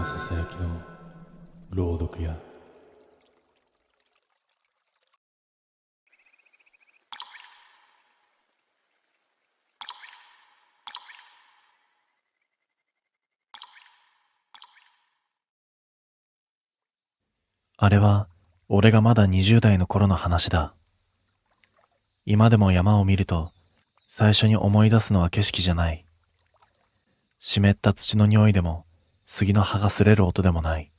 のささやきの朗読やあれは俺がまだ20代の頃の話だ。今でも山を見ると最初に思い出すのは景色じゃない。湿った土の匂いでも杉の葉が擦れる音でもない。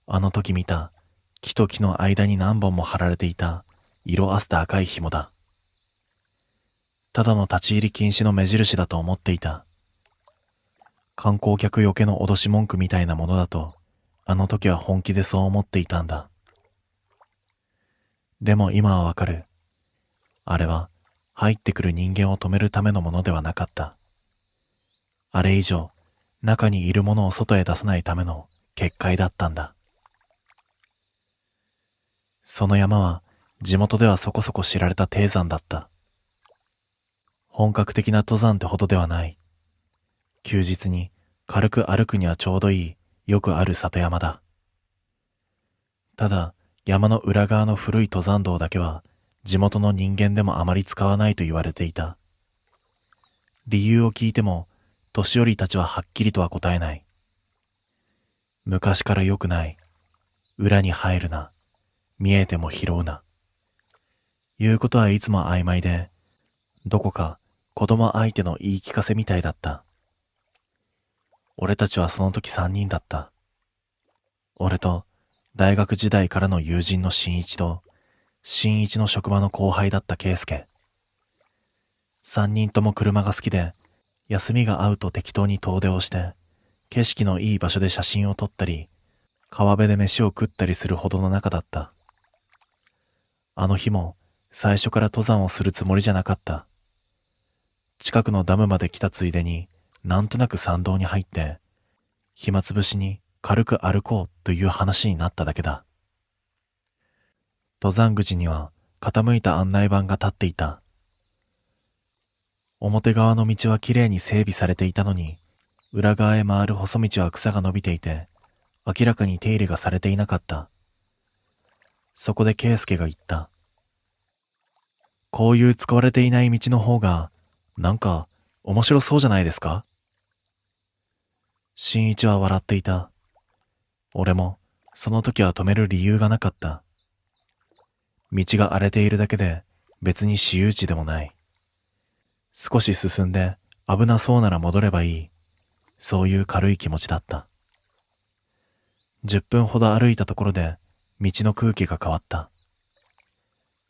あの時見た木と木の間に何本も張られていた色あせた赤い紐だ。ただの立ち入り禁止の目印だと思っていた。観光客よけの脅し文句みたいなものだとあの時は本気でそう思っていたんだ。でも今はわかる。あれは入ってくる人間を止めるためのものではなかった。あれ以上中にいるものを外へ出さないための結界だったんだ。その山は地元ではそこそこ知られた低山だった。本格的な登山ってほどではない。休日に軽く歩くにはちょうどいいよくある里山だ。ただ山の裏側の古い登山道だけは地元の人間でもあまり使わないと言われていた。理由を聞いても年寄りたちははっきりとは答えない。昔から良くない。裏に入るな。見えても拾うな。言うことはいつも曖昧で、どこか子供相手の言い聞かせみたいだった。俺たちはその時3人だった。俺と大学時代からの友人の新一と、新一の職場の後輩だった圭介。3人とも車が好きで、休みが合うと適当に遠出をして、景色のいい場所で写真を撮ったり、川辺で飯を食ったりするほどの仲だった。あの日も最初から登山をするつもりじゃなかった。近くのダムまで来たついでに、なんとなく山道に入って、暇つぶしに軽く歩こうという話になっただけだ。登山口には傾いた案内板が立っていた。表側の道はきれいに整備されていたのに、裏側へ回る細道は草が伸びていて、明らかに手入れがされていなかった。そこで圭介が言った。こういう使われていない道の方が、なんか面白そうじゃないですか？新一は笑っていた。俺もその時は止める理由がなかった。道が荒れているだけで別に私有地でもない。少し進んで危なそうなら戻ればいい。そういう軽い気持ちだった。10分ほど歩いたところで道の空気が変わった。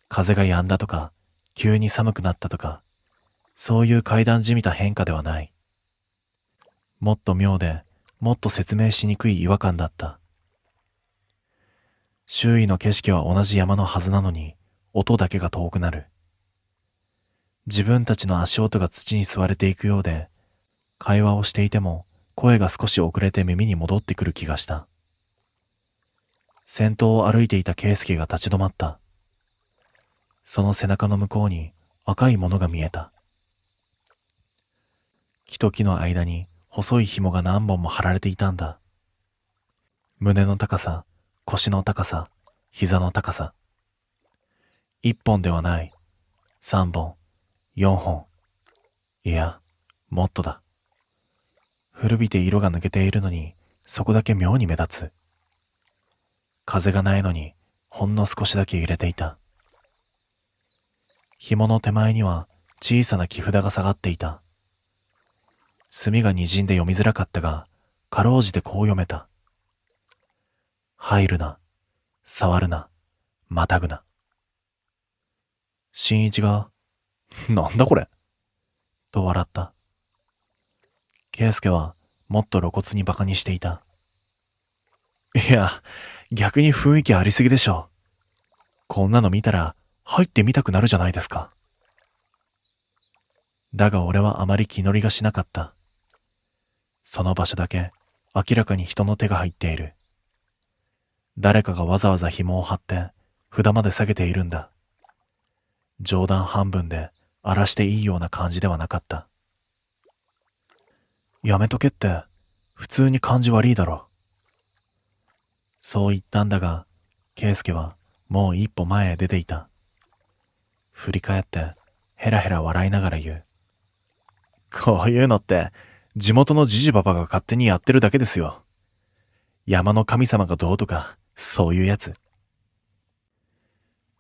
風が止んだとか、急に寒くなったとか、そういう階段じみた変化ではない。もっと妙で、もっと説明しにくい違和感だった。周囲の景色は同じ山のはずなのに、音だけが遠くなる。自分たちの足音が土に吸われていくようで、会話をしていても声が少し遅れて耳に戻ってくる気がした。先頭を歩いていた圭介が立ち止まった。その背中の向こうに赤いものが見えた。木と木の間に細い紐が何本も張られていたんだ。胸の高さ、腰の高さ、膝の高さ。1本ではない。3本、4本。いや、もっとだ。古びて色が抜けているのに、そこだけ妙に目立つ。風がないのに、ほんの少しだけ揺れていた。紐の手前には小さな木札が下がっていた。墨が滲んで読みづらかったが、かろうじてこう読めた。入るな、触るな、またぐな。新一が、なんだこれと笑った。圭介はもっと露骨にバカにしていた。いや、逆に雰囲気ありすぎでしょ。こんなの見たら入ってみたくなるじゃないですか。だが俺はあまり気乗りがしなかった。その場所だけ明らかに人の手が入っている。誰かがわざわざ紐を張って札まで下げているんだ。冗談半分で荒らしていいような感じではなかった。やめとけって、普通に感じ悪いだろ。そう言ったんだが、圭介はもう一歩前へ出ていた。振り返ってヘラヘラ笑いながら言う。こういうのって地元のジジババが勝手にやってるだけですよ。山の神様がどうとか、そういうやつ。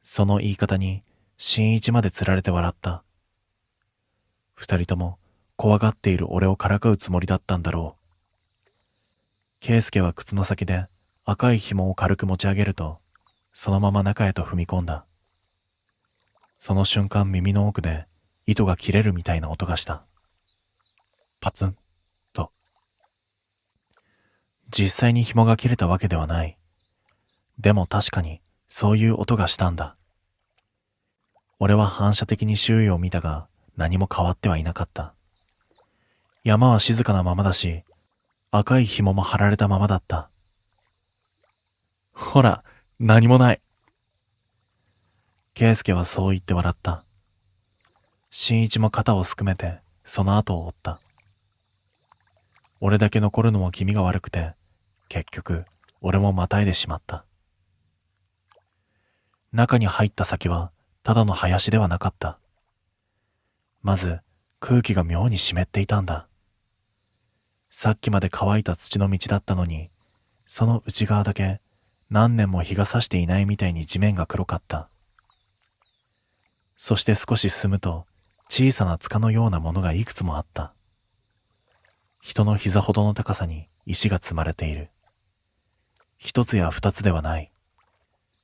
その言い方に新一までつられて笑った。二人とも怖がっている俺をからかうつもりだったんだろう。圭介は靴の先で赤い紐を軽く持ち上げると、そのまま中へと踏み込んだ。その瞬間耳の奥で糸が切れるみたいな音がした。パツンと。実際に紐が切れたわけではない。でも確かにそういう音がしたんだ。俺は反射的に周囲を見たが何も変わってはいなかった。山は静かなままだし、赤い紐も張られたままだった。ほら、何もない。圭介はそう言って笑った。新一も肩をすくめてその後を追った。俺だけ残るのも気味が悪くて、結局俺もまたいでしまった。中に入った先はただの林ではなかった。まず空気が妙に湿っていたんだ。さっきまで乾いた土の道だったのに、その内側だけ何年も日が差していないみたいに地面が黒かった。そして少し進むと小さな塚のようなものがいくつもあった。人の膝ほどの高さに石が積まれている。一つや二つではない。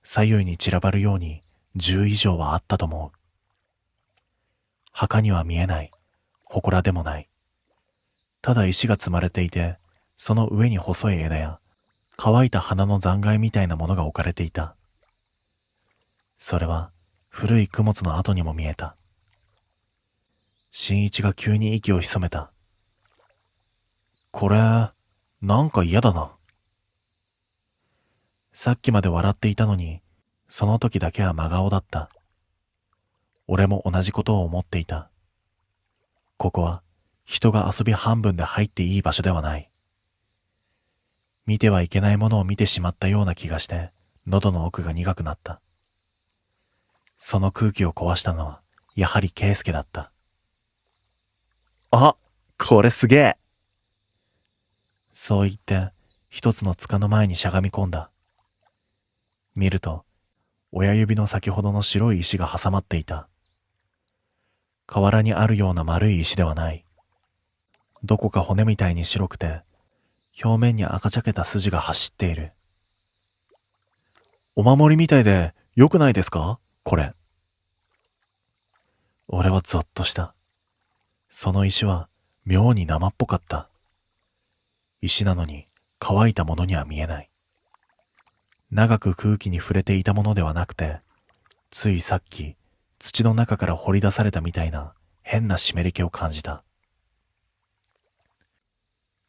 左右に散らばるように10以上はあったと思う。墓には見えない。祠でもない。ただ石が積まれていて、その上に細い枝や乾いた花の残骸みたいなものが置かれていた。それは古い供物の跡にも見えた。新一が急に息を潜めた。これ、なんか嫌だな。さっきまで笑っていたのに、その時だけは真顔だった。俺も同じことを思っていた。ここは人が遊び半分で入っていい場所ではない。見てはいけないものを見てしまったような気がして、喉の奥が苦くなった。その空気を壊したのは、やはり圭介だった。あ、これすげえ。そう言って、一つの塚の前にしゃがみ込んだ。見ると、親指の先ほどの白い石が挟まっていた。河原にあるような丸い石ではない。どこか骨みたいに白くて、表面に赤茶けた筋が走っている。お守りみたいで良くないですか？これ。俺はゾッとした。その石は妙に生っぽかった。石なのに乾いたものには見えない。長く空気に触れていたものではなくて、ついさっき土の中から掘り出されたみたいな変な湿り気を感じた。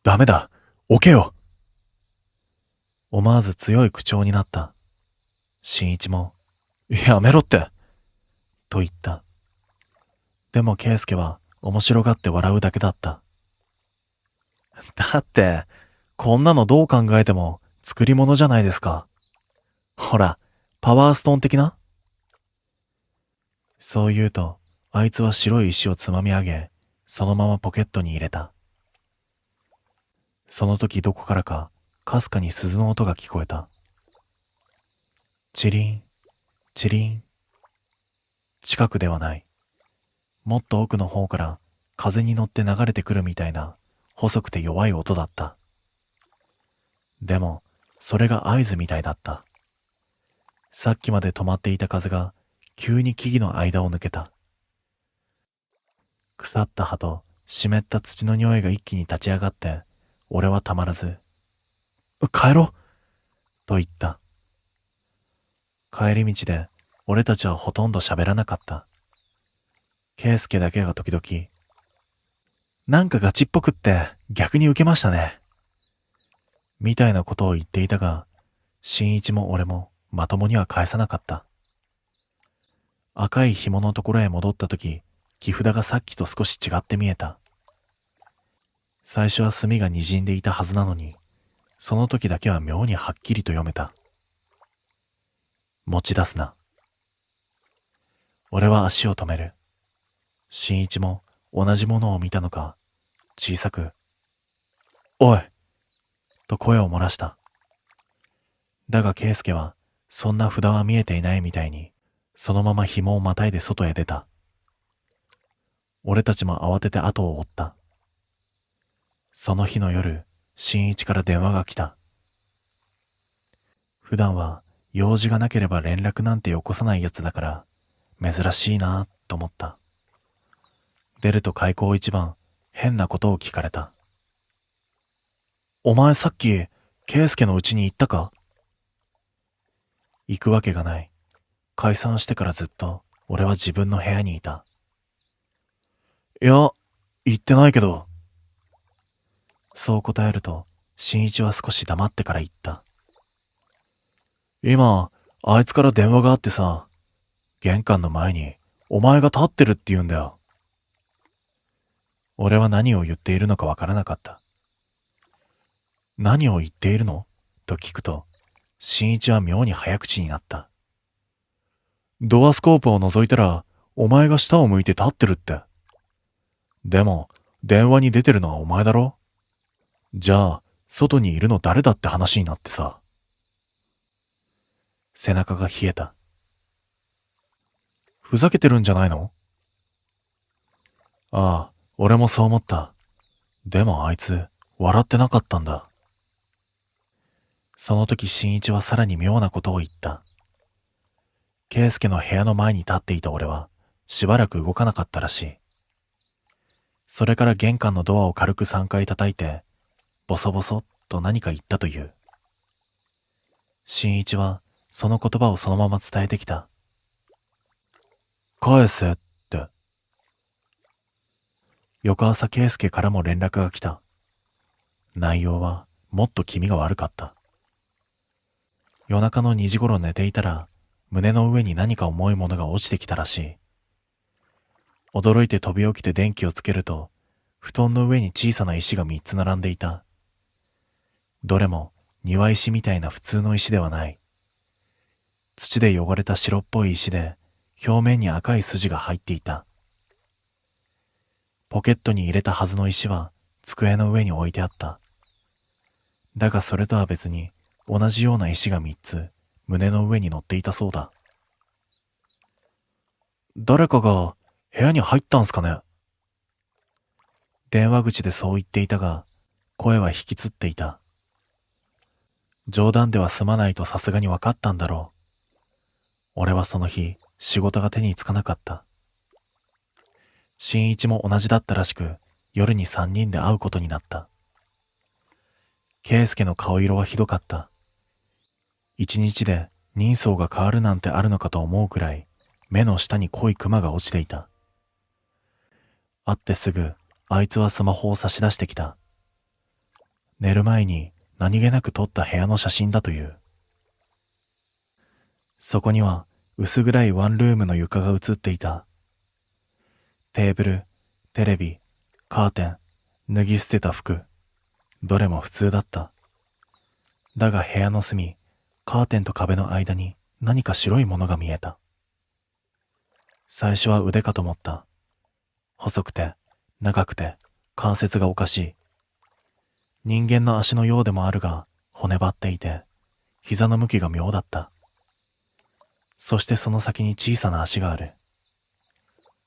ダメだ、置けよ。思わず強い口調になった。新一も、やめろって、と言った。でも圭介は面白がって笑うだけだった。だって、こんなのどう考えても作り物じゃないですか。ほら、パワーストーン的な？そう言うと、あいつは白い石をつまみ上げ、そのままポケットに入れた。その時どこからか、かすかに鈴の音が聞こえた。チリン、チリン。近くではない。もっと奥の方から風に乗って流れてくるみたいな細くて弱い音だった。でも、それが合図みたいだった。さっきまで止まっていた風が急に木々の間を抜けた。腐った葉と湿った土の匂いが一気に立ち上がって、俺はたまらず、帰ろうと言った。帰り道で俺たちはほとんど喋らなかった。圭介だけが時々、なんかガチっぽくって逆に受けましたね。みたいなことを言っていたが、新一も俺もまともには返さなかった。赤い紐のところへ戻ったとき、木札がさっきと少し違って見えた。最初は墨が滲んでいたはずなのに、その時だけは妙にはっきりと読めた。持ち出すな。俺は足を止める。新一も同じものを見たのか、小さく、おいと声を漏らした。だが圭介は、そんな札は見えていないみたいに、そのまま紐をまたいで外へ出た。俺たちも慌てて後を追った。その日の夜、新一から電話が来た。普段は用事がなければ連絡なんてよこさないやつだから、珍しいなぁと思った。出ると開口一番、変なことを聞かれた。お前さっき、圭介の家に行ったか？行くわけがない。解散してからずっと、俺は自分の部屋にいた。いや、行ってないけど。そう答えると、新一は少し黙ってから言った。今、あいつから電話があってさ、玄関の前に、お前が立ってるって言うんだよ。俺は何を言っているのかわからなかった。何を言っているの？と聞くと、新一は妙に早口になった。ドアスコープを覗いたら、お前が下を向いて立ってるって。でも、電話に出てるのはお前だろ？じゃあ、外にいるの誰だって話になってさ。背中が冷えた。ふざけてるんじゃないの？ああ、俺もそう思った。でもあいつ、笑ってなかったんだ。その時新一はさらに妙なことを言った。圭介の部屋の前に立っていた俺は、しばらく動かなかったらしい。それから玄関のドアを軽く3回叩いて、ボソボソっと何か言ったという。新一は、その言葉をそのまま伝えてきた。返せって。翌朝圭介からも連絡が来た。内容は、もっと気味が悪かった。夜中の2時頃寝ていたら、胸の上に何か重いものが落ちてきたらしい。驚いて飛び起きて電気をつけると、布団の上に小さな石が3つ並んでいた。どれも庭石みたいな普通の石ではない。土で汚れた白っぽい石で、表面に赤い筋が入っていた。ポケットに入れたはずの石は、机の上に置いてあった。だがそれとは別に、同じような石が3つ、胸の上に乗っていたそうだ。誰かが部屋に入ったんすかね？電話口でそう言っていたが、声は引きつっていた。冗談では済まないとさすがに分かったんだろう。俺はその日、仕事が手につかなかった。新一も同じだったらしく、夜に3人で会うことになった。圭介の顔色はひどかった。一日で人相が変わるなんてあるのかと思うくらい、目の下に濃いクマが落ちていた。会ってすぐ、あいつはスマホを差し出してきた。寝る前に何気なく撮った部屋の写真だという。そこには薄暗いワンルームの床が写っていた。テーブル、テレビ、カーテン、脱ぎ捨てた服、どれも普通だった。だが部屋の隅、カーテンと壁の間に何か白いものが見えた。最初は腕かと思った。細くて、長くて、関節がおかしい。人間の足のようでもあるが、骨張っていて、膝の向きが妙だった。そしてその先に小さな足がある。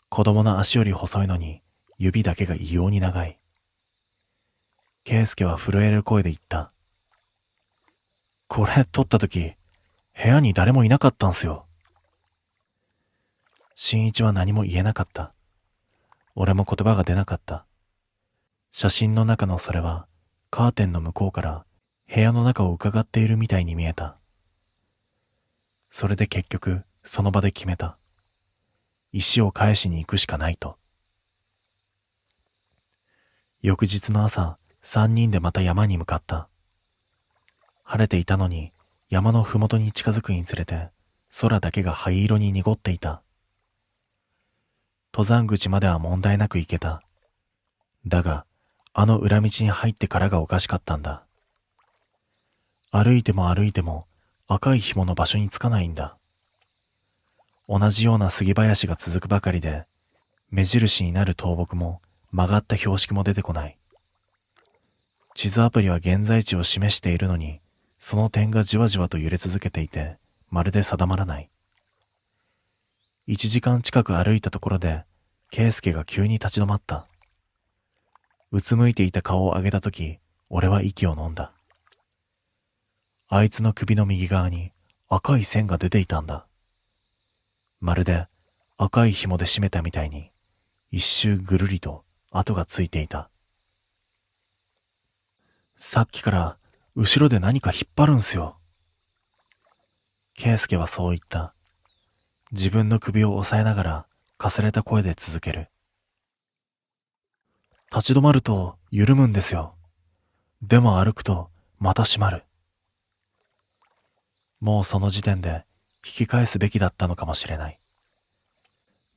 子供の足より細いのに、指だけが異様に長い。圭介は震える声で言った。これ撮った時、部屋に誰もいなかったんすよ。新一は何も言えなかった。俺も言葉が出なかった。写真の中のそれは、カーテンの向こうから部屋の中を伺っているみたいに見えた。それで結局、その場で決めた。石を返しに行くしかないと。翌日の朝、3人でまた山に向かった。晴れていたのに、山のふもとに近づくにつれて、空だけが灰色に濁っていた。登山口までは問題なく行けた。だが、あの裏道に入ってからがおかしかったんだ。歩いても歩いても赤い紐の場所につかないんだ。同じような杉林が続くばかりで、目印になる倒木も曲がった標識も出てこない。地図アプリは現在地を示しているのに、その点がじわじわと揺れ続けていて、まるで定まらない。1時間近く歩いたところで、圭介が急に立ち止まった。うつむいていた顔を上げたとき、俺は息を飲んだ。あいつの首の右側に赤い線が出ていたんだ。まるで赤い紐で締めたみたいに、一周ぐるりと跡がついていた。さっきから後ろで何か引っ張るんすよ。圭介はそう言った。自分の首を押さえながらかすれた声で続ける。立ち止まると緩むんですよ。でも歩くとまた締まる。もうその時点で引き返すべきだったのかもしれない。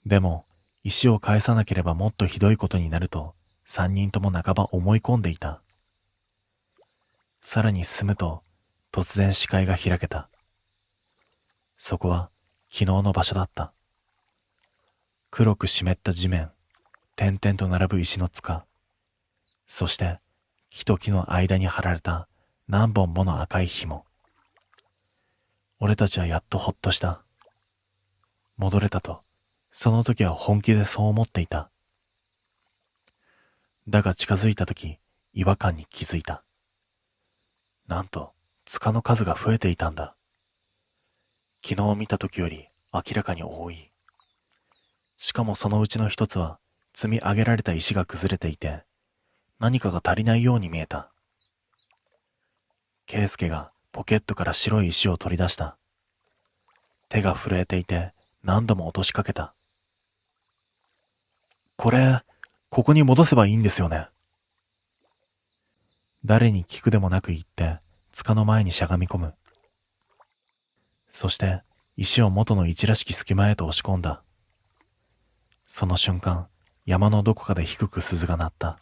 でも石を返さなければもっとひどいことになると三人とも半ば思い込んでいた。さらに進むと突然視界が開けた。そこは昨日の場所だった。黒く湿った地面、点々と並ぶ石の塚、そして木と木の間に張られた何本もの赤い紐。俺たちはやっとほっとした。戻れたと、その時は本気でそう思っていた。だが近づいた時、違和感に気づいた。なんと、塚の数が増えていたんだ。昨日見た時より明らかに多い。しかもそのうちの一つは、積み上げられた石が崩れていて、何かが足りないように見えた。圭介がポケットから白い石を取り出した。手が震えていて何度も落としかけた。これ、ここに戻せばいいんですよね。誰に聞くでもなく言って、塚の前にしゃがみ込む。そして石を元の位置らしき隙間へと押し込んだ。その瞬間、山のどこかで低く鈴が鳴った。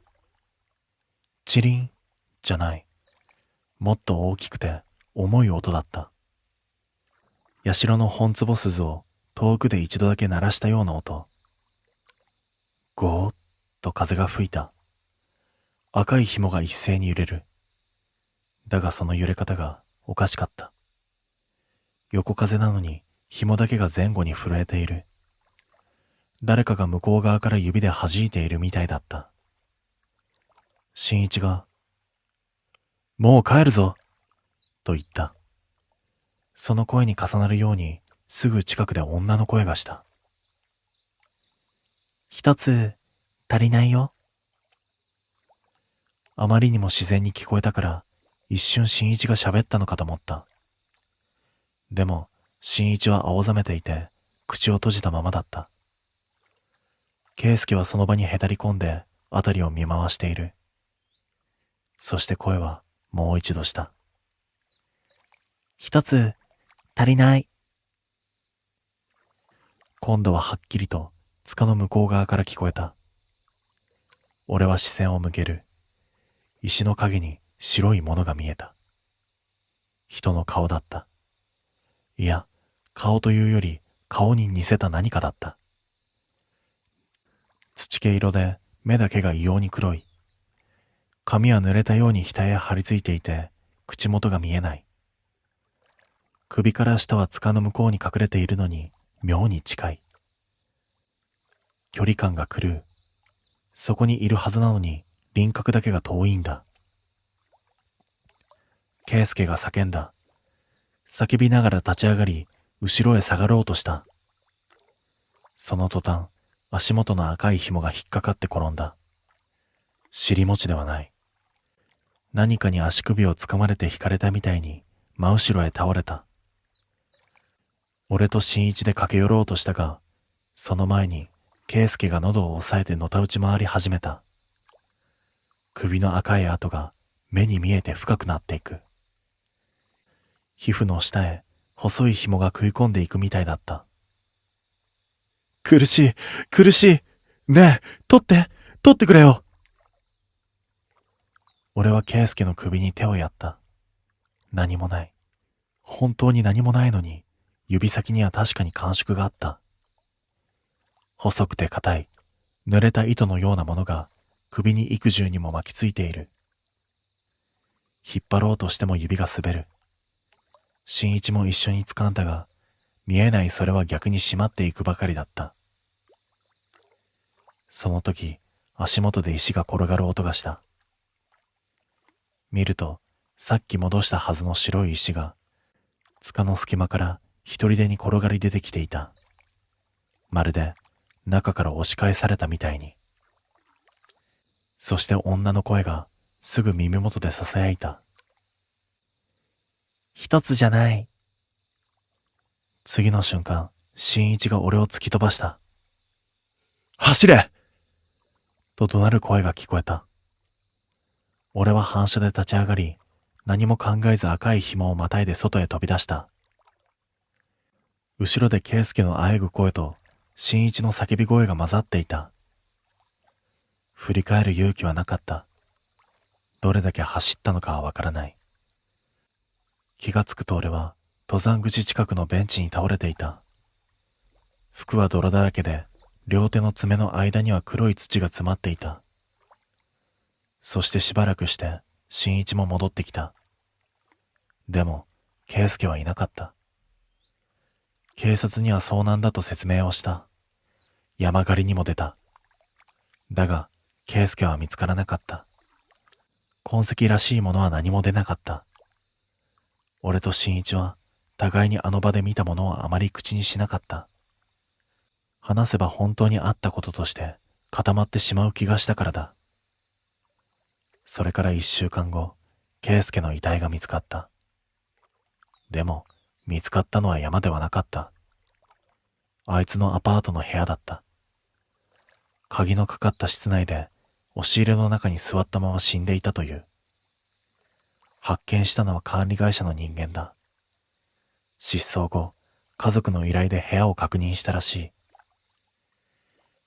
チリンじゃない。もっと大きくて重い音だった。社の本坪鈴を遠くで一度だけ鳴らしたような音。ゴーッと風が吹いた。赤い紐が一斉に揺れる。だがその揺れ方がおかしかった。横風なのに紐だけが前後に震えている。誰かが向こう側から指で弾いているみたいだった。新一が、もう帰るぞと言った。その声に重なるようにすぐ近くで女の声がした。一つ足りないよ。あまりにも自然に聞こえたから一瞬新一が喋ったのかと思った。でも新一は青ざめていて口を閉じたままだった。圭介はその場にへたり込んで辺りを見回している。そして声はもう一度した。一つ足りない。今度ははっきりと塚の向こう側から聞こえた。俺は視線を向ける。石の影に白いものが見えた。人の顔だった。いや、顔というより顔に似せた何かだった。土毛色で目だけが異様に黒い。髪は濡れたように額へ張り付いていて、口元が見えない。首から下は塚の向こうに隠れているのに妙に近い。距離感が狂う。そこにいるはずなのに輪郭だけが遠いんだ。圭介が叫んだ。叫びながら立ち上がり、後ろへ下がろうとした。その途端、足元の赤い紐が引っかかって転んだ。尻餅ではない。何かに足首をつかまれて引かれたみたいに真後ろへ倒れた。俺と新一で駆け寄ろうとしたが、その前に圭介が喉を押さえてのたうち回り始めた。首の赤い跡が目に見えて深くなっていく。皮膚の下へ細い紐が食い込んでいくみたいだった。苦しい、苦しい。ねえ、取ってくれよ。俺は圭介の首に手をやった。何もない。本当に何もないのに、指先には確かに感触があった。細くて硬い、濡れた糸のようなものが首に幾重にも巻きついている。引っ張ろうとしても指が滑る。新一も一緒に掴んだが、見えないそれは逆に締まっていくばかりだった。その時、足元で石が転がる音がした。見ると、さっき戻したはずの白い石が、塚の隙間から一人でに転がり出てきていた。まるで中から押し返されたみたいに。そして女の声がすぐ耳元で囁いた。一つじゃない。次の瞬間、新一が俺を突き飛ばした。走れと怒鳴る声が聞こえた。俺は反射で立ち上がり、何も考えず赤い紐をまたいで外へ飛び出した。後ろで圭介のあえぐ声と新一の叫び声が混ざっていた。振り返る勇気はなかった。どれだけ走ったのかはわからない。気がつくと俺は登山口近くのベンチに倒れていた。服は泥だらけで、両手の爪の間には黒い土が詰まっていた。そしてしばらくして新一も戻ってきた。でも圭介はいなかった。警察には遭難だと説明をした。山狩りにも出た。だが圭介は見つからなかった。痕跡らしいものは何も出なかった。俺と新一は互いにあの場で見たものをあまり口にしなかった。話せば本当にあったこととして固まってしまう気がしたからだ。それから1週間後、圭介の遺体が見つかった。でも、見つかったのは山ではなかった。あいつのアパートの部屋だった。鍵のかかった室内で、押し入れの中に座ったまま死んでいたという。発見したのは管理会社の人間だ。失踪後、家族の依頼で部屋を確認したらしい。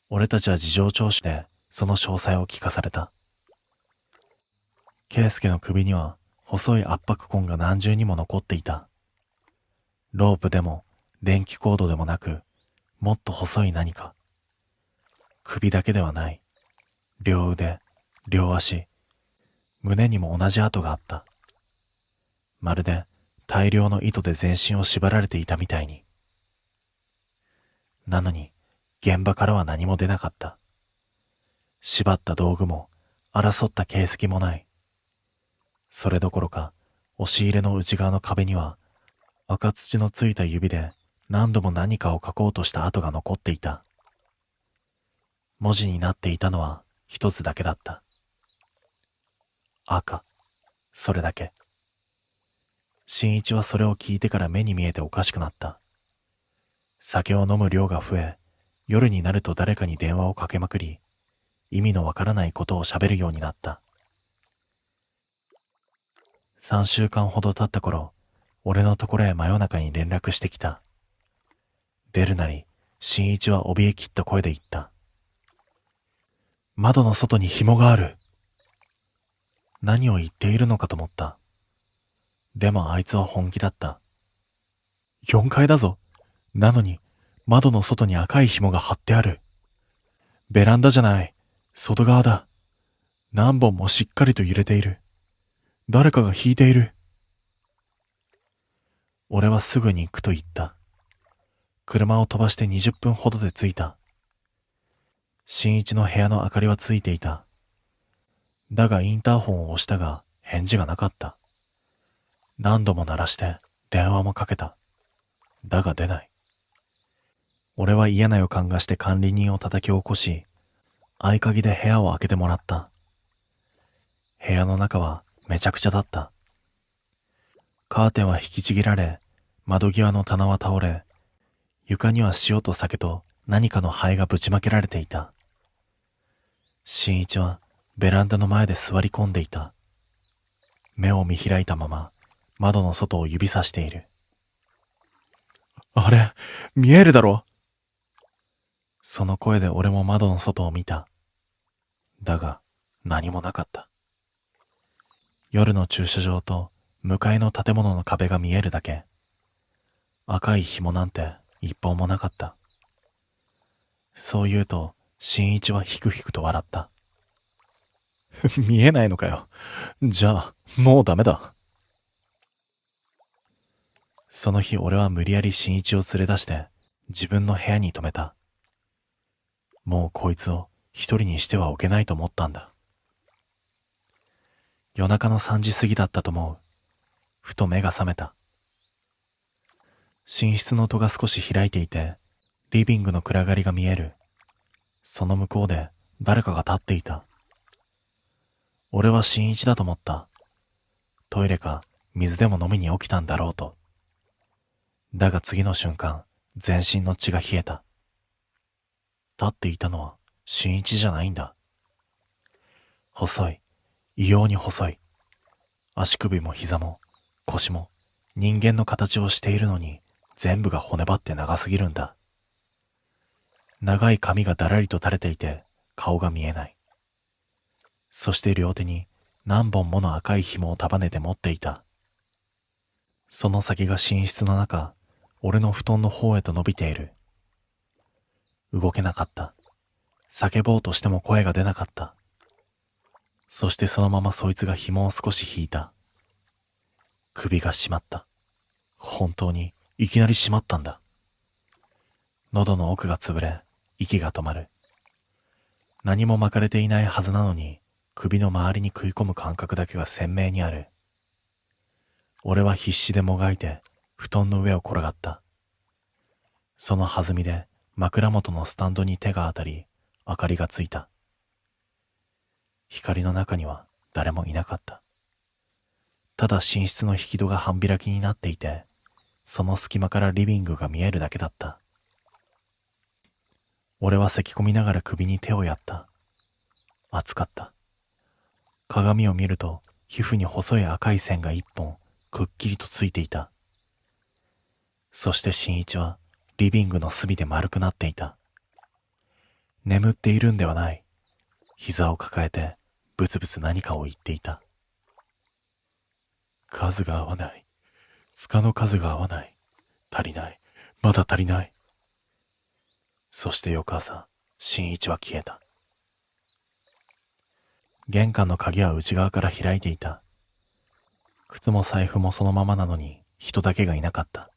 俺たちは事情聴取でその詳細を聞かされた。圭介の首には細い圧迫痕が何重にも残っていた。ロープでも電気コードでもなく、もっと細い何か。首だけではない。両腕、両足、胸にも同じ跡があった。まるで大量の糸で全身を縛られていたみたいに。なのに、現場からは何も出なかった。縛った道具も、争った形跡もない。それどころか、押し入れの内側の壁には、赤土のついた指で何度も何かを書こうとした跡が残っていた。文字になっていたのは一つだけだった。赤。それだけ。新一はそれを聞いてから目に見えておかしくなった。酒を飲む量が増え、夜になると誰かに電話をかけまくり、意味のわからないことを喋るようになった。3週間ほど経った頃、俺のところへ真夜中に連絡してきた。出るなり、新一は怯えきった声で言った。窓の外に紐がある。何を言っているのかと思った。でもあいつは本気だった。4階だぞ。なのに、窓の外に赤い紐が張ってある。ベランダじゃない。外側だ。何本もしっかりと揺れている。誰かが引いている。俺はすぐに行くと言った。車を飛ばして20分ほどで着いた。新一の部屋の明かりはついていた。だがインターホンを押したが返事がなかった。何度も鳴らして電話もかけた。だが出ない。俺は嫌な予感がして管理人を叩き起こし、合鍵で部屋を開けてもらった。部屋の中はめちゃくちゃだった。カーテンは引きちぎられ、窓際の棚は倒れ、床には塩と酒と何かの灰がぶちまけられていた。新一はベランダの前で座り込んでいた。目を見開いたまま窓の外を指さしている。あれ、見えるだろ。その声で俺も窓の外を見た。だが何もなかった。夜の駐車場と向かいの建物の壁が見えるだけ。赤い紐なんて一本もなかった。そう言うと、新一はひくひくと笑った。見えないのかよ。じゃあ、もうダメだ。その日俺は無理やり新一を連れ出して自分の部屋に泊めた。もうこいつを一人にしてはおけないと思ったんだ。夜中の3時過ぎだったと思う。ふと目が覚めた。寝室の戸が少し開いていて、リビングの暗がりが見える。その向こうで誰かが立っていた。俺は新一だと思った。トイレか水でも飲みに起きたんだろうと。だが次の瞬間、全身の血が冷えた。立っていたのは新一じゃないんだ。細い、異様に細い。足首も膝も腰も人間の形をしているのに全部が骨張って長すぎるんだ。長い髪がだらりと垂れていて顔が見えない。そして両手に何本もの赤い紐を束ねて持っていた。その先が寝室の中、俺の布団の方へと伸びている。動けなかった。叫ぼうとしても声が出なかった。そしてそのままそいつが紐を少し引いた。首が締まった。本当にいきなり締まったんだ。喉の奥が潰れ、息が止まる。何も巻かれていないはずなのに、首の周りに食い込む感覚だけが鮮明にある。俺は必死でもがいて、布団の上を転がった。その弾みで枕元のスタンドに手が当たり、明かりがついた。光の中には誰もいなかった。ただ寝室の引き戸が半開きになっていて、その隙間からリビングが見えるだけだった。俺は咳込みながら首に手をやった。暑かった。鏡を見ると皮膚に細い赤い線が一本くっきりとついていた。そして新一はリビングの隅で丸くなっていた。眠っているんではない。膝を抱えてブツブツ何かを言っていた。数が合わない。塚の数が合わない。足りない。まだ足りない。そして翌朝、新一は消えた。玄関の鍵は内側から開いていた。靴も財布もそのままなのに人だけがいなかった。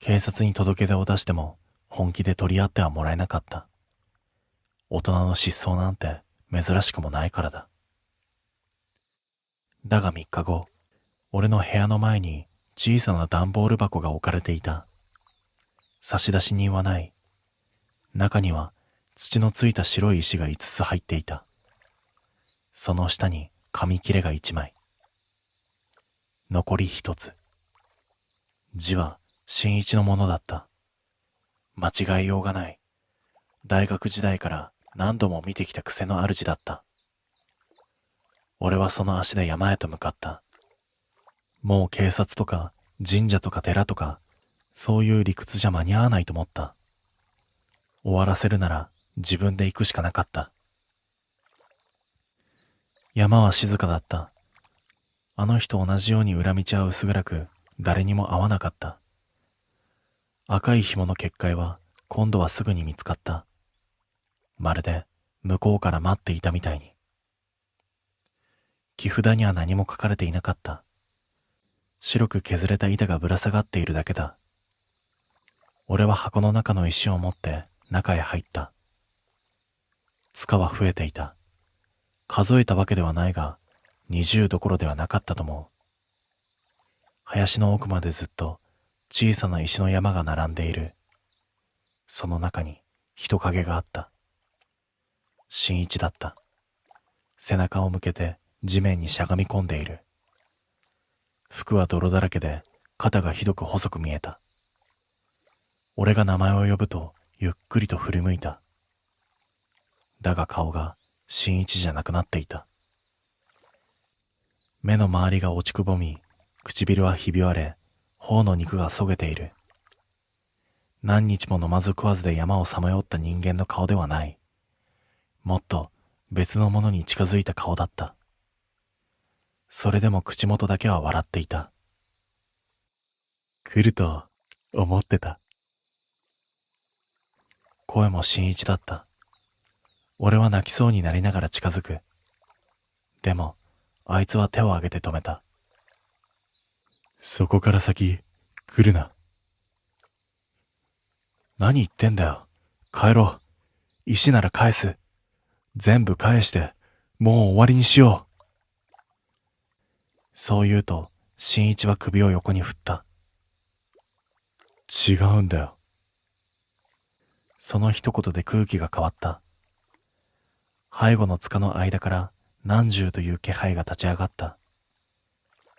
警察に届け出を出しても本気で取り合ってはもらえなかった。大人の失踪なんて珍しくもないからだ。だが3日後、俺の部屋の前に小さな段ボール箱が置かれていた。差出人はない。中には土のついた白い石が5つ入っていた。その下に紙切れが1枚。残り1つ。字は新一のものだった。間違いようがない。大学時代から何度も見てきた癖のある字だった。俺はその足で山へと向かった。もう警察とか神社とか寺とかそういう理屈じゃ間に合わないと思った。終わらせるなら自分で行くしかなかった。山は静かだった。あの日と同じように裏道は薄暗く誰にも会わなかった。赤い紐の結界は今度はすぐに見つかった。まるで向こうから待っていたみたいに。木札には何も書かれていなかった。白く削れた板がぶら下がっているだけだ。俺は箱の中の石を持って中へ入った。塚は増えていた。数えたわけではないが、20どころではなかったと思う。林の奥までずっと小さな石の山が並んでいる。その中に人影があった。新一だった。背中を向けて地面にしゃがみ込んでいる。服は泥だらけで肩がひどく細く見えた。俺が名前を呼ぶとゆっくりと振り向いた。だが顔が新一じゃなくなっていた。目の周りが落ちくぼみ、唇はひび割れ、頬の肉がそげている。何日も飲まず食わずで山をさまよった人間の顔ではない。もっと別のものに近づいた顔だった。それでも口元だけは笑っていた。来ると思ってた。声も新一だった。俺は泣きそうになりながら近づく。でも、あいつは手を挙げて止めた。そこから先、来るな。何言ってんだよ。帰ろう。石なら返す。全部返して、もう終わりにしよう。そう言うと、新一は首を横に振った。違うんだよ。その一言で空気が変わった。背後の塚の間から何十という気配が立ち上がった。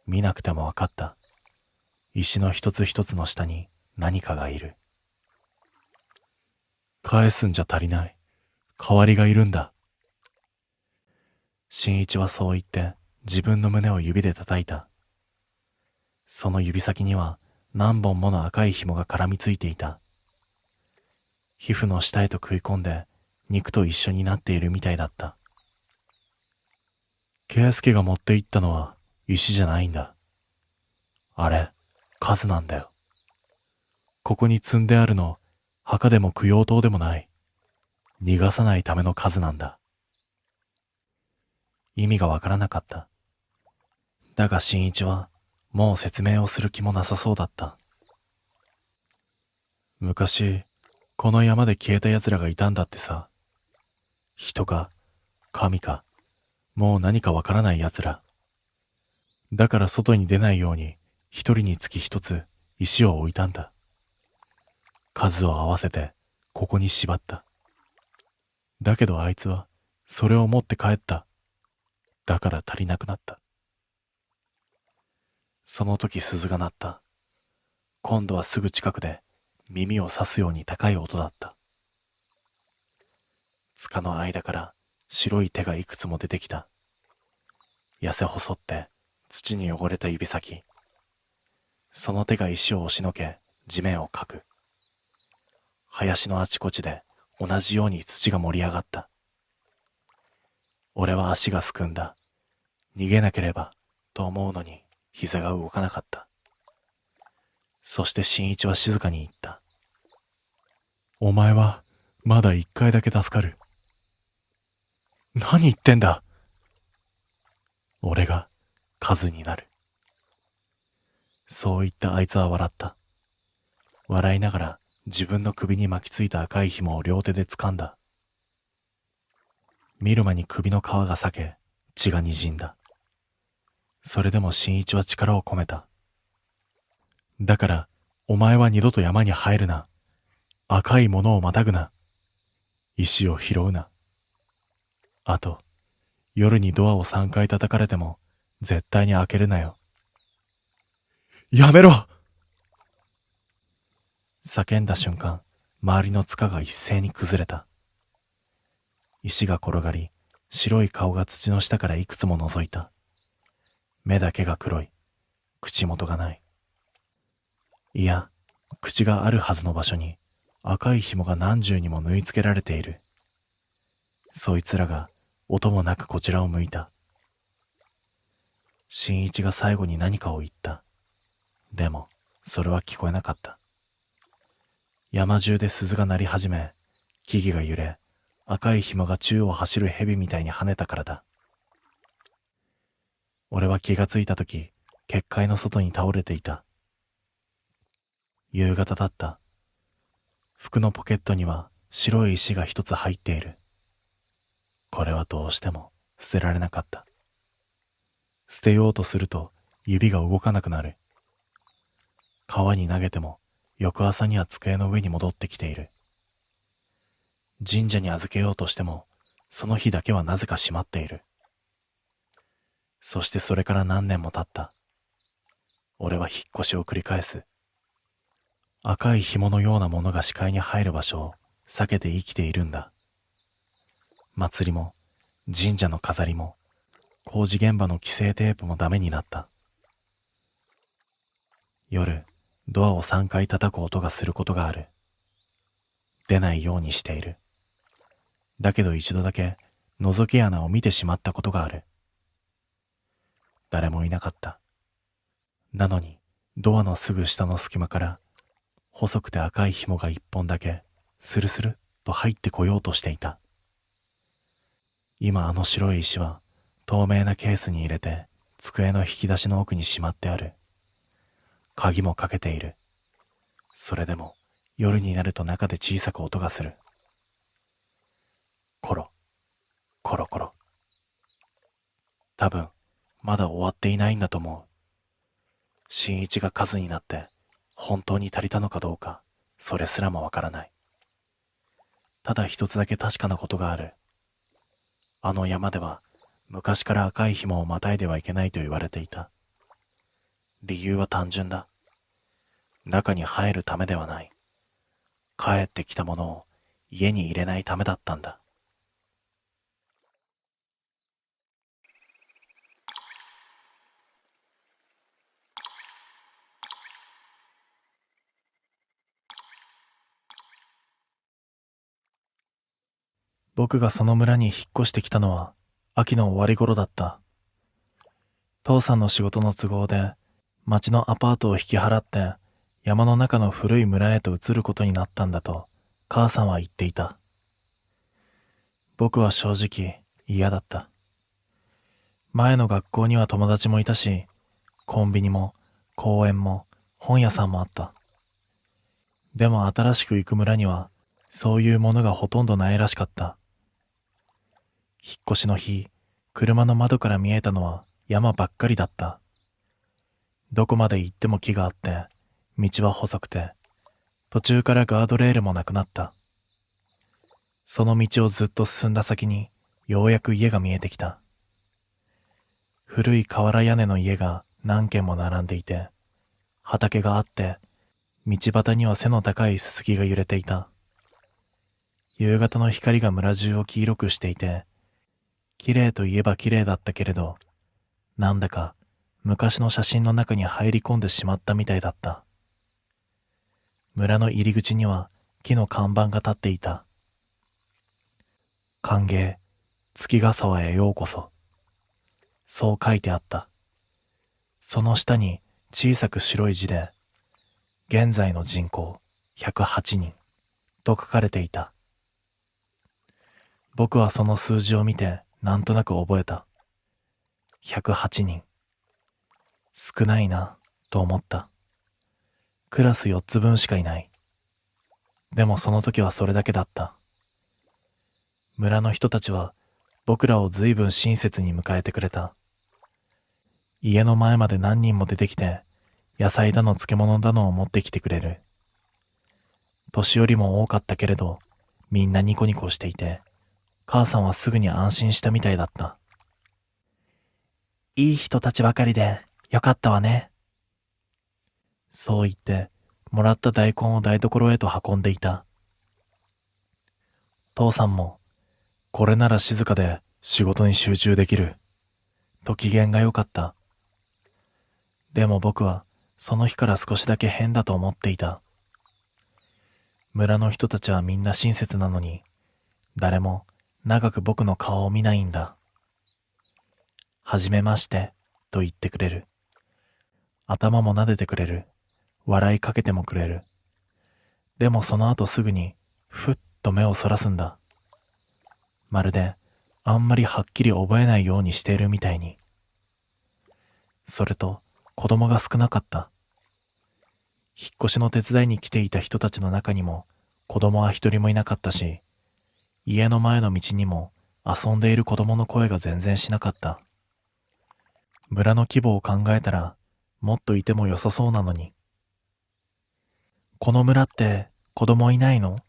見なくてもわかった。石の一つ一つの下に何かがいる。返すんじゃ足りない。代わりがいるんだ。新一はそう言って自分の胸を指で叩いた。その指先には何本もの赤い紐が絡みついていた。皮膚の下へと食い込んで肉と一緒になっているみたいだった。圭介が持って行ったのは石じゃないんだ。あれ、数なんだよ。ここに積んであるの、墓でも供養塔でもない。逃がさないための数なんだ。意味がわからなかった。だが新一はもう説明をする気もなさそうだった。昔、この山で消えた奴らがいたんだってさ。人か、神か、もう何かわからない奴ら。だから外に出ないように、一人につき一つ石を置いたんだ。数を合わせて、ここに縛った。だけどあいつは、それを持って帰った。だから足りなくなった。その時鈴が鳴った。今度はすぐ近くで耳を刺すように高い音だった。塚の間から白い手がいくつも出てきた。痩せ細って土に汚れた指先。その手が石を押しのけ地面をかく。林のあちこちで同じように土が盛り上がった。俺は足がすくんだ。逃げなければと思うのに膝が動かなかった。そして新一は静かに言った。お前はまだ一回だけ助かる。何言ってんだ。俺が数になる。そう言ったあいつは笑った。笑いながら自分の首に巻きついた赤い紐を両手で掴んだ。見る間に首の皮が裂け、血が滲んだ。それでも新一は力を込めた。だから、お前は二度と山に入るな。赤いものをまたぐな。石を拾うな。あと、夜にドアを3回叩かれても、絶対に開けるなよ。やめろ！叫んだ瞬間、周りの塚が一斉に崩れた。石が転がり、白い顔が土の下からいくつも覗いた。目だけが黒い。口元がない。いや、口があるはずの場所に赤い紐が何重にも縫い付けられている。そいつらが音もなくこちらを向いた。新一が最後に何かを言った。でも、それは聞こえなかった。山中で鈴が鳴り始め、木々が揺れ、赤い紐が宙を走る蛇みたいに跳ねたからだ。俺は気がついたとき、結界の外に倒れていた。夕方だった。服のポケットには白い石が一つ入っている。これはどうしても捨てられなかった。捨てようとすると指が動かなくなる。川に投げても翌朝には机の上に戻ってきている。神社に預けようとしてもその日だけはなぜか閉まっている。そしてそれから何年も経った。俺は引っ越しを繰り返す。赤い紐のようなものが視界に入る場所を避けて生きているんだ。祭りも神社の飾りも工事現場の規制テープもダメになった。夜、ドアを3回叩く音がすることがある。出ないようにしている。だけど一度だけ覗き穴を見てしまったことがある。誰もいなかった。なのに、ドアのすぐ下の隙間から、細くて赤い紐が一本だけ、スルスルと入ってこようとしていた。今あの白い石は、透明なケースに入れて、机の引き出しの奥にしまってある。鍵もかけている。それでも、夜になると中で小さく音がする。コロ、コロコロ。多分、まだ終わっていないんだと思う。新一が数になって、本当に足りたのかどうか、それすらもわからない。ただ一つだけ確かなことがある。あの山では、昔から赤い紐をまたいではいけないと言われていた。理由は単純だ。中に入るためではない。帰ってきたものを家に入れないためだったんだ。僕がその村に引っ越してきたのは秋の終わり頃だった。父さんの仕事の都合で町のアパートを引き払って山の中の古い村へと移ることになったんだと母さんは言っていた。僕は正直嫌だった。前の学校には友達もいたし、コンビニも公園も本屋さんもあった。でも新しく行く村にはそういうものがほとんどないらしかった。引っ越しの日、車の窓から見えたのは山ばっかりだった。どこまで行っても木があって、道は細くて、途中からガードレールもなくなった。その道をずっと進んだ先に、ようやく家が見えてきた。古い瓦屋根の家が何軒も並んでいて、畑があって、道端には背の高いすすきが揺れていた。夕方の光が村中を黄色くしていて、綺麗といえば綺麗だったけれど、なんだか昔の写真の中に入り込んでしまったみたいだった。村の入り口には木の看板が立っていた。歓迎、月ヶ沢へようこそ。そう書いてあった。その下に小さく白い字で、現在の人口108人と書かれていた。僕はその数字を見てなんとなく覚えた。108人。少ないな、と思った。クラス4つ分しかいない。でもその時はそれだけだった。村の人たちは僕らを随分親切に迎えてくれた。家の前まで何人も出てきて、野菜だの漬物だのを持ってきてくれる。年寄りも多かったけれど、みんなニコニコしていて、母さんはすぐに安心したみたいだった。いい人たちばかりでよかったわね。そう言って、もらった大根を台所へと運んでいた。父さんも、これなら静かで仕事に集中できる、と機嫌が良かった。でも僕は、その日から少しだけ変だと思っていた。村の人たちはみんな親切なのに、誰も長く僕の顔を見ないんだ。はじめまして、と言ってくれる。頭も撫でてくれる。笑いかけてもくれる。でもその後すぐに、ふっと目をそらすんだ。まるで、あんまりはっきり覚えないようにしているみたいに。それと、子供が少なかった。引っ越しの手伝いに来ていた人たちの中にも、子供は一人もいなかったし、家の前の道にも遊んでいる子供の声が全然しなかった。村の規模を考えたら、もっといても良さそうなのに。この村って子供いないの？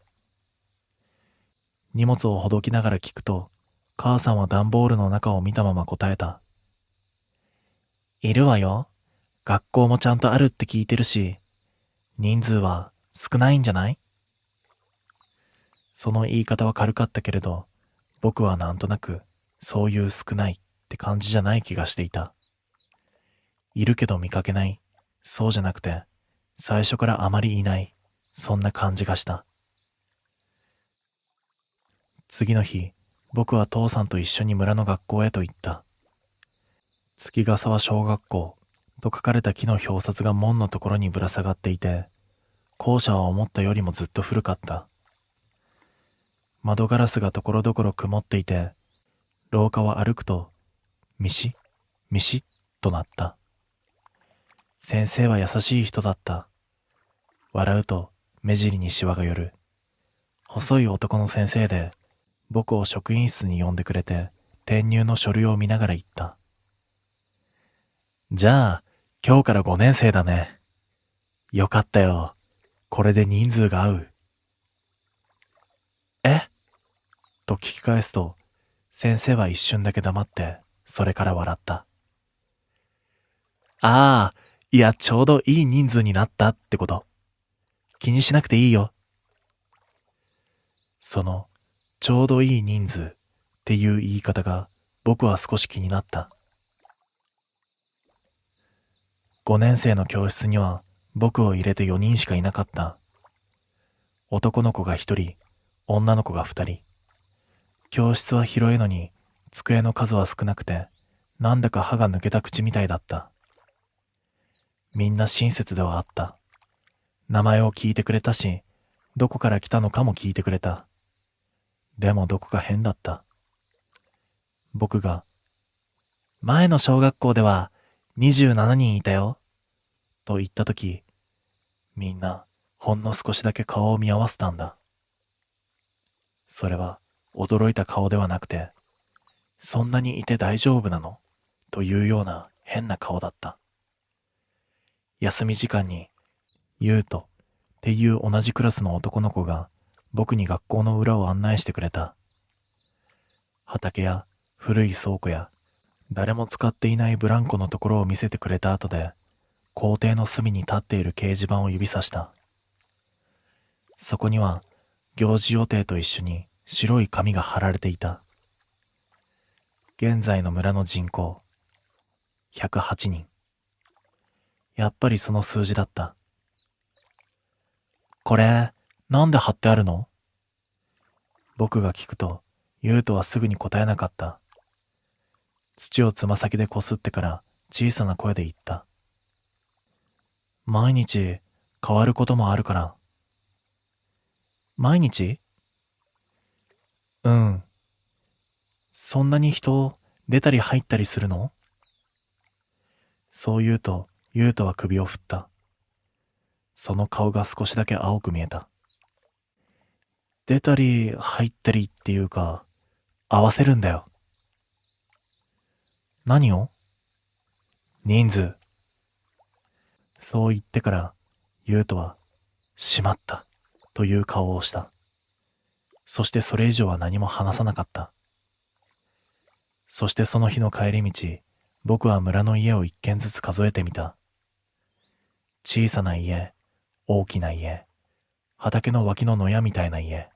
荷物をほどきながら聞くと、母さんは段ボールの中を見たまま答えた。いるわよ。学校もちゃんとあるって聞いてるし、人数は少ないんじゃない？その言い方は軽かったけれど、僕はなんとなくそういう少ないって感じじゃない気がしていた。いるけど見かけない、そうじゃなくて、最初からあまりいない、そんな感じがした。次の日、僕は父さんと一緒に村の学校へと行った。月ヶ沢小学校と書かれた木の表札が門のところにぶら下がっていて、校舎は思ったよりもずっと古かった。窓ガラスがところどころ曇っていて、廊下を歩くと、ミシッ、ミシッとなった。先生は優しい人だった。笑うと目尻にシワが寄る。細い男の先生で、僕を職員室に呼んでくれて、転入の書類を見ながら言った。じゃあ、今日から5年生だね。よかったよ。これで人数が合う。え？と聞き返すと、先生は一瞬だけ黙って、それから笑った。ああ、いやちょうどいい人数になったってこと。気にしなくていいよ。その、ちょうどいい人数っていう言い方が僕は少し気になった。5年生の教室には僕を入れて4人しかいなかった。男の子が1人、女の子が2人。教室は広いのに机の数は少なくて、なんだか歯が抜けた口みたいだった。みんな親切ではあった。名前を聞いてくれたし、どこから来たのかも聞いてくれた。でもどこか変だった。僕が、前の小学校では27人いたよ、と言ったとき、みんなほんの少しだけ顔を見合わせたんだ。それは驚いた顔ではなくて、そんなにいて大丈夫なの？というような変な顔だった。休み時間に、ユウトっていう同じクラスの男の子が僕に学校の裏を案内してくれた。畑や古い倉庫や誰も使っていないブランコのところを見せてくれた後で、校庭の隅に立っている掲示板を指さした。そこには行事予定と一緒に白い紙が貼られていた。現在の村の人口、108人。やっぱりその数字だった。これ、なんで貼ってあるの？僕が聞くと、ユウトはすぐに答えなかった。土をつま先でこすってから小さな声で言った。毎日変わることもあるから。毎日？うん。そんなに人出たり入ったりするの？そう言うと、ユウトは首を振った。その顔が少しだけ青く見えた。出たり入ったりっていうか、合わせるんだよ。何を？人数。そう言ってから、ユウトは、しまった、という顔をした。そしてそれ以上は何も話さなかった。そしてその日の帰り道、僕は村の家を一軒ずつ数えてみた。小さな家、大きな家、畑の脇の野屋みたいな家。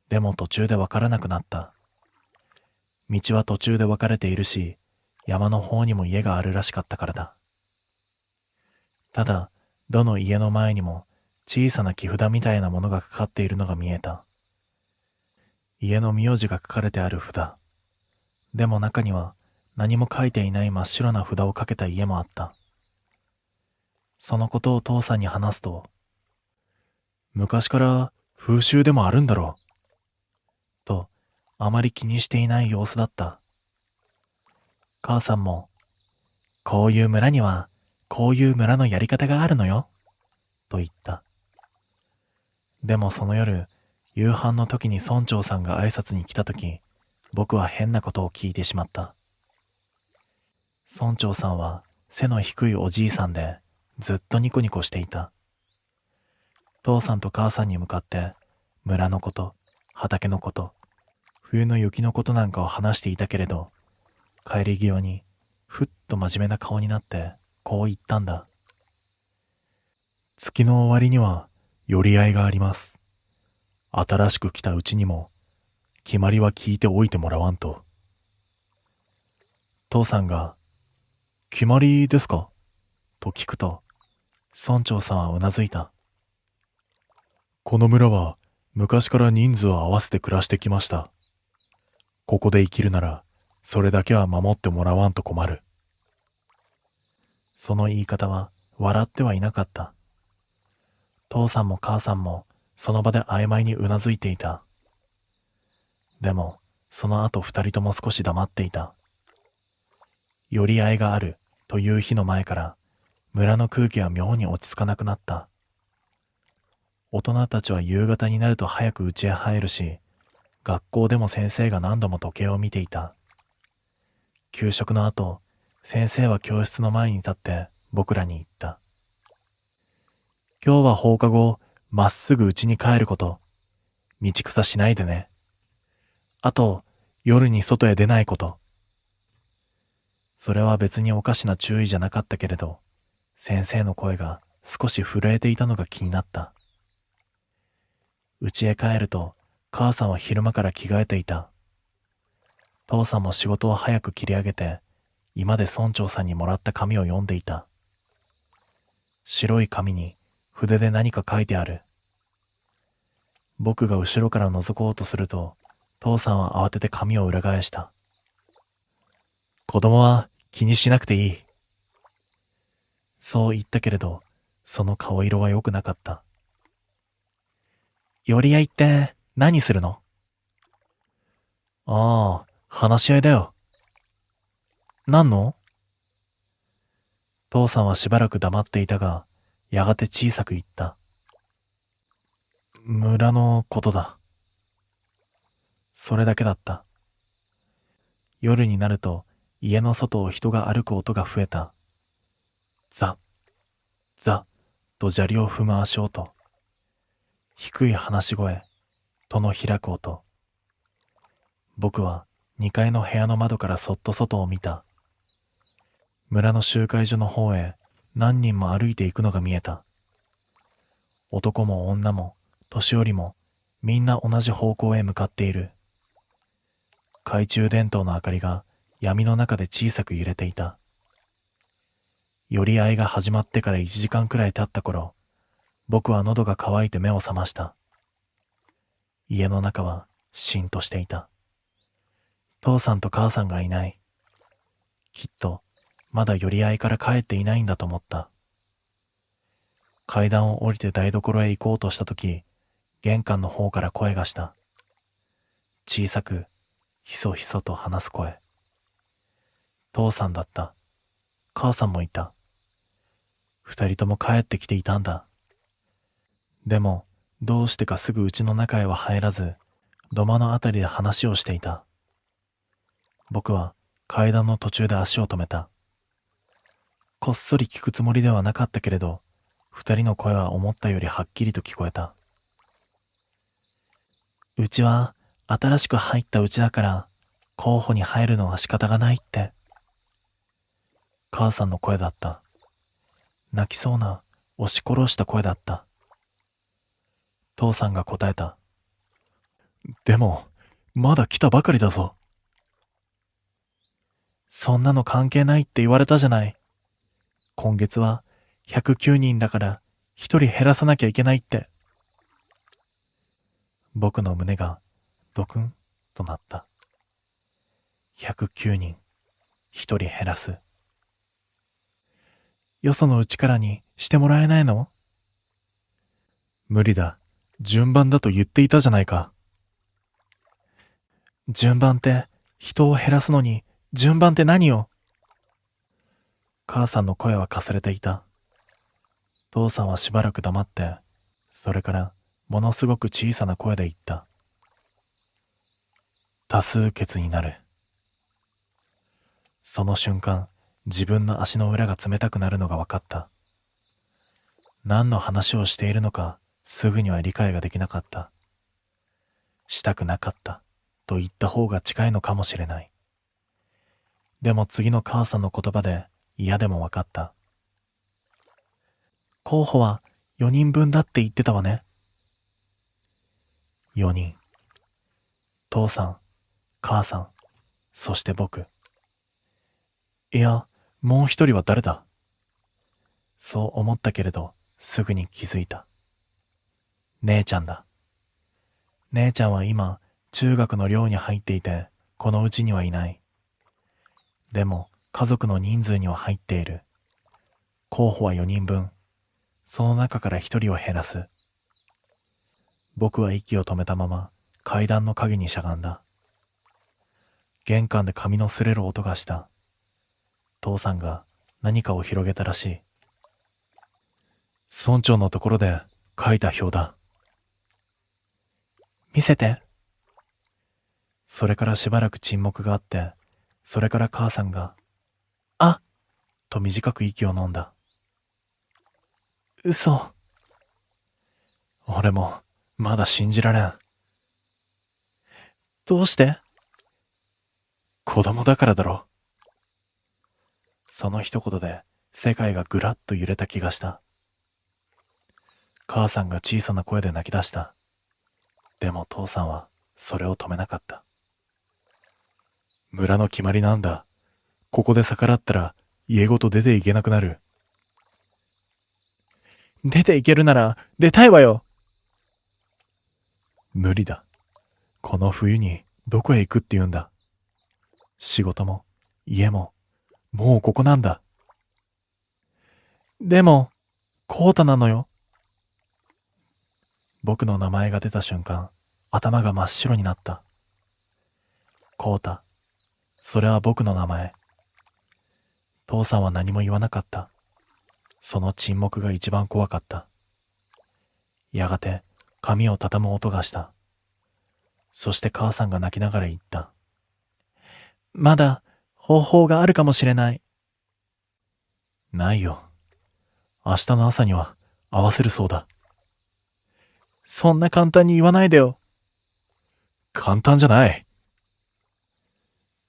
でも途中でわからなくなった。道は途中で分かれているし、山の方にも家があるらしかったからだ。ただ、どの家の前にも小さな木札みたいなものがかかっているのが見えた。家の名字が書かれてある札。でも中には何も書いていない真っ白な札をかけた家もあった。そのことを父さんに話すと、昔から風習でもあるんだろう。と、あまり気にしていない様子だった。母さんも、こういう村には、こういう村のやり方があるのよ、と言った。でもその夜、夕飯の時に村長さんが挨拶に来た時、僕は変なことを聞いてしまった。村長さんは背の低いおじいさんで、ずっとニコニコしていた。父さんと母さんに向かって、村のこと、畑のこと、冬の雪のことなんかを話していたけれど、帰り際に、ふっと真面目な顔になって、こう言ったんだ。月の終わりには、寄り合いがあります。新しく来たうちにも、決まりは聞いておいてもらわんと。父さんが、決まりですか？と聞くと、村長さんはうなずいた。この村は、昔から人数を合わせて暮らしてきました。ここで生きるなら、それだけは守ってもらわんと困る。その言い方は笑ってはいなかった。父さんも母さんもその場で曖昧にうなずいていた。でも、その後二人とも少し黙っていた。寄り合いがあるという日の前から、村の空気は妙に落ち着かなくなった。大人たちは夕方になると早く家へ入るし、学校でも先生が何度も時計を見ていた。給食の後、先生は教室の前に立って僕らに言った。今日は放課後、まっすぐ家に帰ること。道草しないでね。あと、夜に外へ出ないこと。それは別におかしな注意じゃなかったけれど、先生の声が少し震えていたのが気になった。家へ帰ると、母さんは昼間から着替えていた。父さんも仕事を早く切り上げて、居間で村長さんにもらった紙を読んでいた。白い紙に筆で何か書いてある。僕が後ろから覗こうとすると、父さんは慌てて紙を裏返した。子供は気にしなくていい。そう言ったけれど、その顔色は良くなかった。寄り合いって何するの？ああ、話し合いだよ。何の？父さんはしばらく黙っていたが、やがて小さく言った。村のことだ。それだけだった。夜になると家の外を人が歩く音が増えた。ザ、ザと砂利を踏む足音。低い話し声、戸の開く音。僕は2階の部屋の窓からそっと外を見た。村の集会所の方へ何人も歩いていくのが見えた。男も女も年寄りもみんな同じ方向へ向かっている。懐中電灯の明かりが闇の中で小さく揺れていた。寄り合いが始まってから1時間くらい経った頃、僕は喉が渇いて目を覚ました。家の中はしんとしていた。父さんと母さんがいない。きっとまだ寄り合いから帰っていないんだと思った。階段を降りて台所へ行こうとしたとき、玄関の方から声がした。小さく、ひそひそと話す声。父さんだった。母さんもいた。二人とも帰ってきていたんだ。でも、どうしてかすぐ家の中へは入らず、土間のあたりで話をしていた。僕は階段の途中で足を止めた。こっそり聞くつもりではなかったけれど、二人の声は思ったよりはっきりと聞こえた。うちは新しく入ったうちだから候補に入るのは仕方がないって。母さんの声だった。泣きそうな押し殺した声だった。父さんが答えた。でもまだ来たばかりだぞ。そんなの関係ないって言われたじゃない。今月は109人だから一人減らさなきゃいけないって。僕の胸がドクンとなった。109人、一人減らす。よそのうちからにしてもらえないの？無理だ。順番だと言っていたじゃないか。順番って人を減らすのに順番って何よ？母さんの声はかすれていた。父さんはしばらく黙って、それからものすごく小さな声で言った。多数決になる。その瞬間、自分の足の裏が冷たくなるのが分かった。何の話をしているのか、すぐには理解ができなかった。したくなかったと言った方が近いのかもしれない。でも次の母さんの言葉で嫌でも分かった。候補は4人分だって言ってたわね。4人。父さん、母さん、そして僕。いや、もう一人は誰だ？そう思ったけれど、すぐに気づいた。姉ちゃんだ。姉ちゃんは今、中学の寮に入っていて、このうちにはいない。でも、家族の人数には入っている。候補は4人分。その中から1人を減らす。僕は息を止めたまま階段の影にしゃがんだ。玄関で髪の擦れる音がした。父さんが何かを広げたらしい。村長のところで書いた表だ。見せて。それからしばらく沈黙があって、それから母さんが、あっと短く息を飲んだ。嘘。俺もまだ信じられん。どうして？子供だからだろ。その一言で世界がぐらっと揺れた気がした。母さんが小さな声で泣き出した。でも父さんはそれを止めなかった。村の決まりなんだ。ここで逆らったら家ごと出ていけなくなる。出ていけるなら出たいわよ。無理だ。この冬にどこへ行くって言うんだ。仕事も家ももうここなんだ。でも、コウタなのよ。僕の名前が出た瞬間、頭が真っ白になった。コウタ、それは僕の名前。父さんは何も言わなかった。その沈黙が一番怖かった。やがて髪を畳む音がした。そして母さんが泣きながら言った。まだ方法があるかもしれない。ないよ。明日の朝には合わせるそうだ。そんな簡単に言わないでよ。簡単じゃない。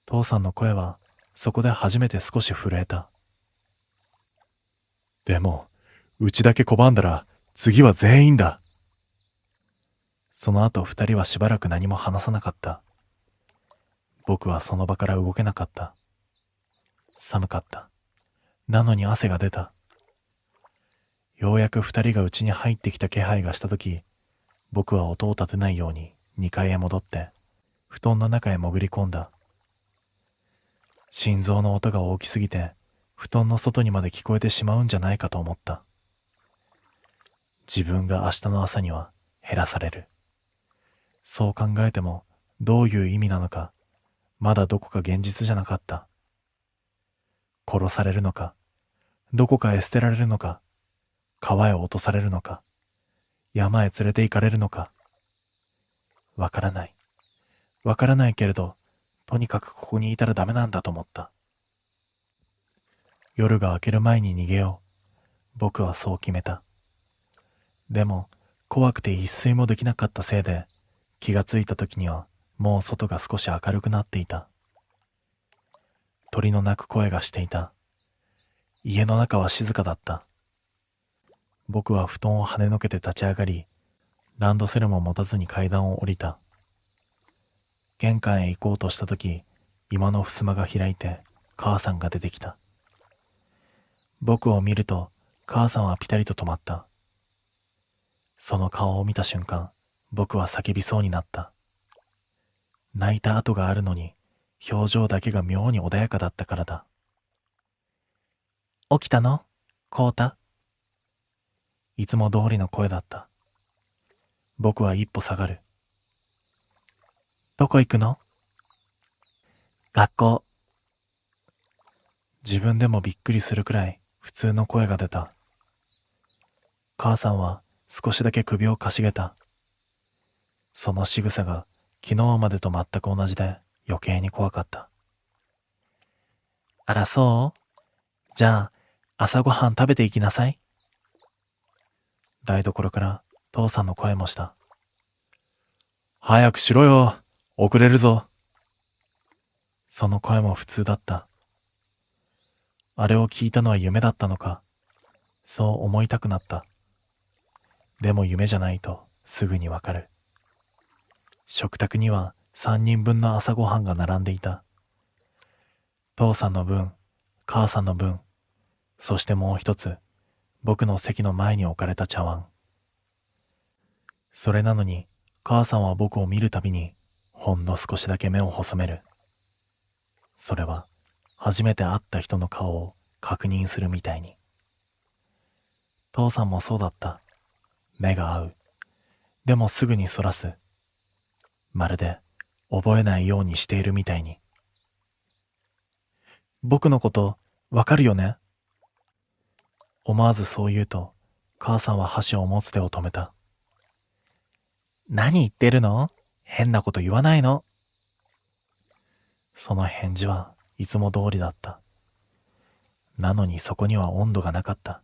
父さんの声はそこで初めて少し震えた。でも、うちだけ拒んだら次は全員だ。その後二人はしばらく何も話さなかった。僕はその場から動けなかった。寒かった。なのに汗が出た。ようやく二人が家に入ってきた気配がしたとき、僕は音を立てないように2階へ戻って、布団の中へ潜り込んだ。心臓の音が大きすぎて、布団の外にまで聞こえてしまうんじゃないかと思った。自分が明日の朝には減らされる。そう考えてもどういう意味なのか、まだどこか現実じゃなかった。殺されるのか、どこかへ捨てられるのか、川へ落とされるのか、山へ連れて行かれるのか。わからない。わからないけれど、とにかくここにいたらダメなんだと思った。夜が明ける前に逃げよう。僕はそう決めた。でも、怖くて一睡もできなかったせいで、気がついた時にはもう外が少し明るくなっていた。鳥の鳴く声がしていた。家の中は静かだった。僕は布団を跳ねのけて立ち上がり、ランドセルも持たずに階段を降りた。玄関へ行こうとしたとき、居間の襖が開いて、母さんが出てきた。僕を見ると、母さんはピタリと止まった。その顔を見た瞬間、僕は叫びそうになった。泣いた跡があるのに、表情だけが妙に穏やかだったからだ。起きたの？コウタ。いつも通りの声だった。僕は一歩下がる。どこ行くの？学校。自分でもびっくりするくらい普通の声が出た。母さんは少しだけ首をかしげた。その仕草が昨日までと全く同じで余計に怖かった。あらそう？じゃあ朝ごはん食べていきなさい。台所から父さんの声もした。早くしろよ。遅れるぞ。その声も普通だった。あれを聞いたのは夢だったのか、そう思いたくなった。でも夢じゃないとすぐにわかる。食卓には3人分の朝ごはんが並んでいた。父さんの分、母さんの分、そしてもう一つ、僕の席の前に置かれた茶碗。それなのに、母さんは僕を見るたびに、ほんの少しだけ目を細める。それは、初めて会った人の顔を確認するみたいに。父さんもそうだった。目が合う。でもすぐにそらす。まるで覚えないようにしているみたいに。僕のことわかるよね？思わずそう言うと、母さんは箸を持つ手を止めた。何言ってるの？変なこと言わないの。その返事はいつも通りだった。なのにそこには温度がなかった。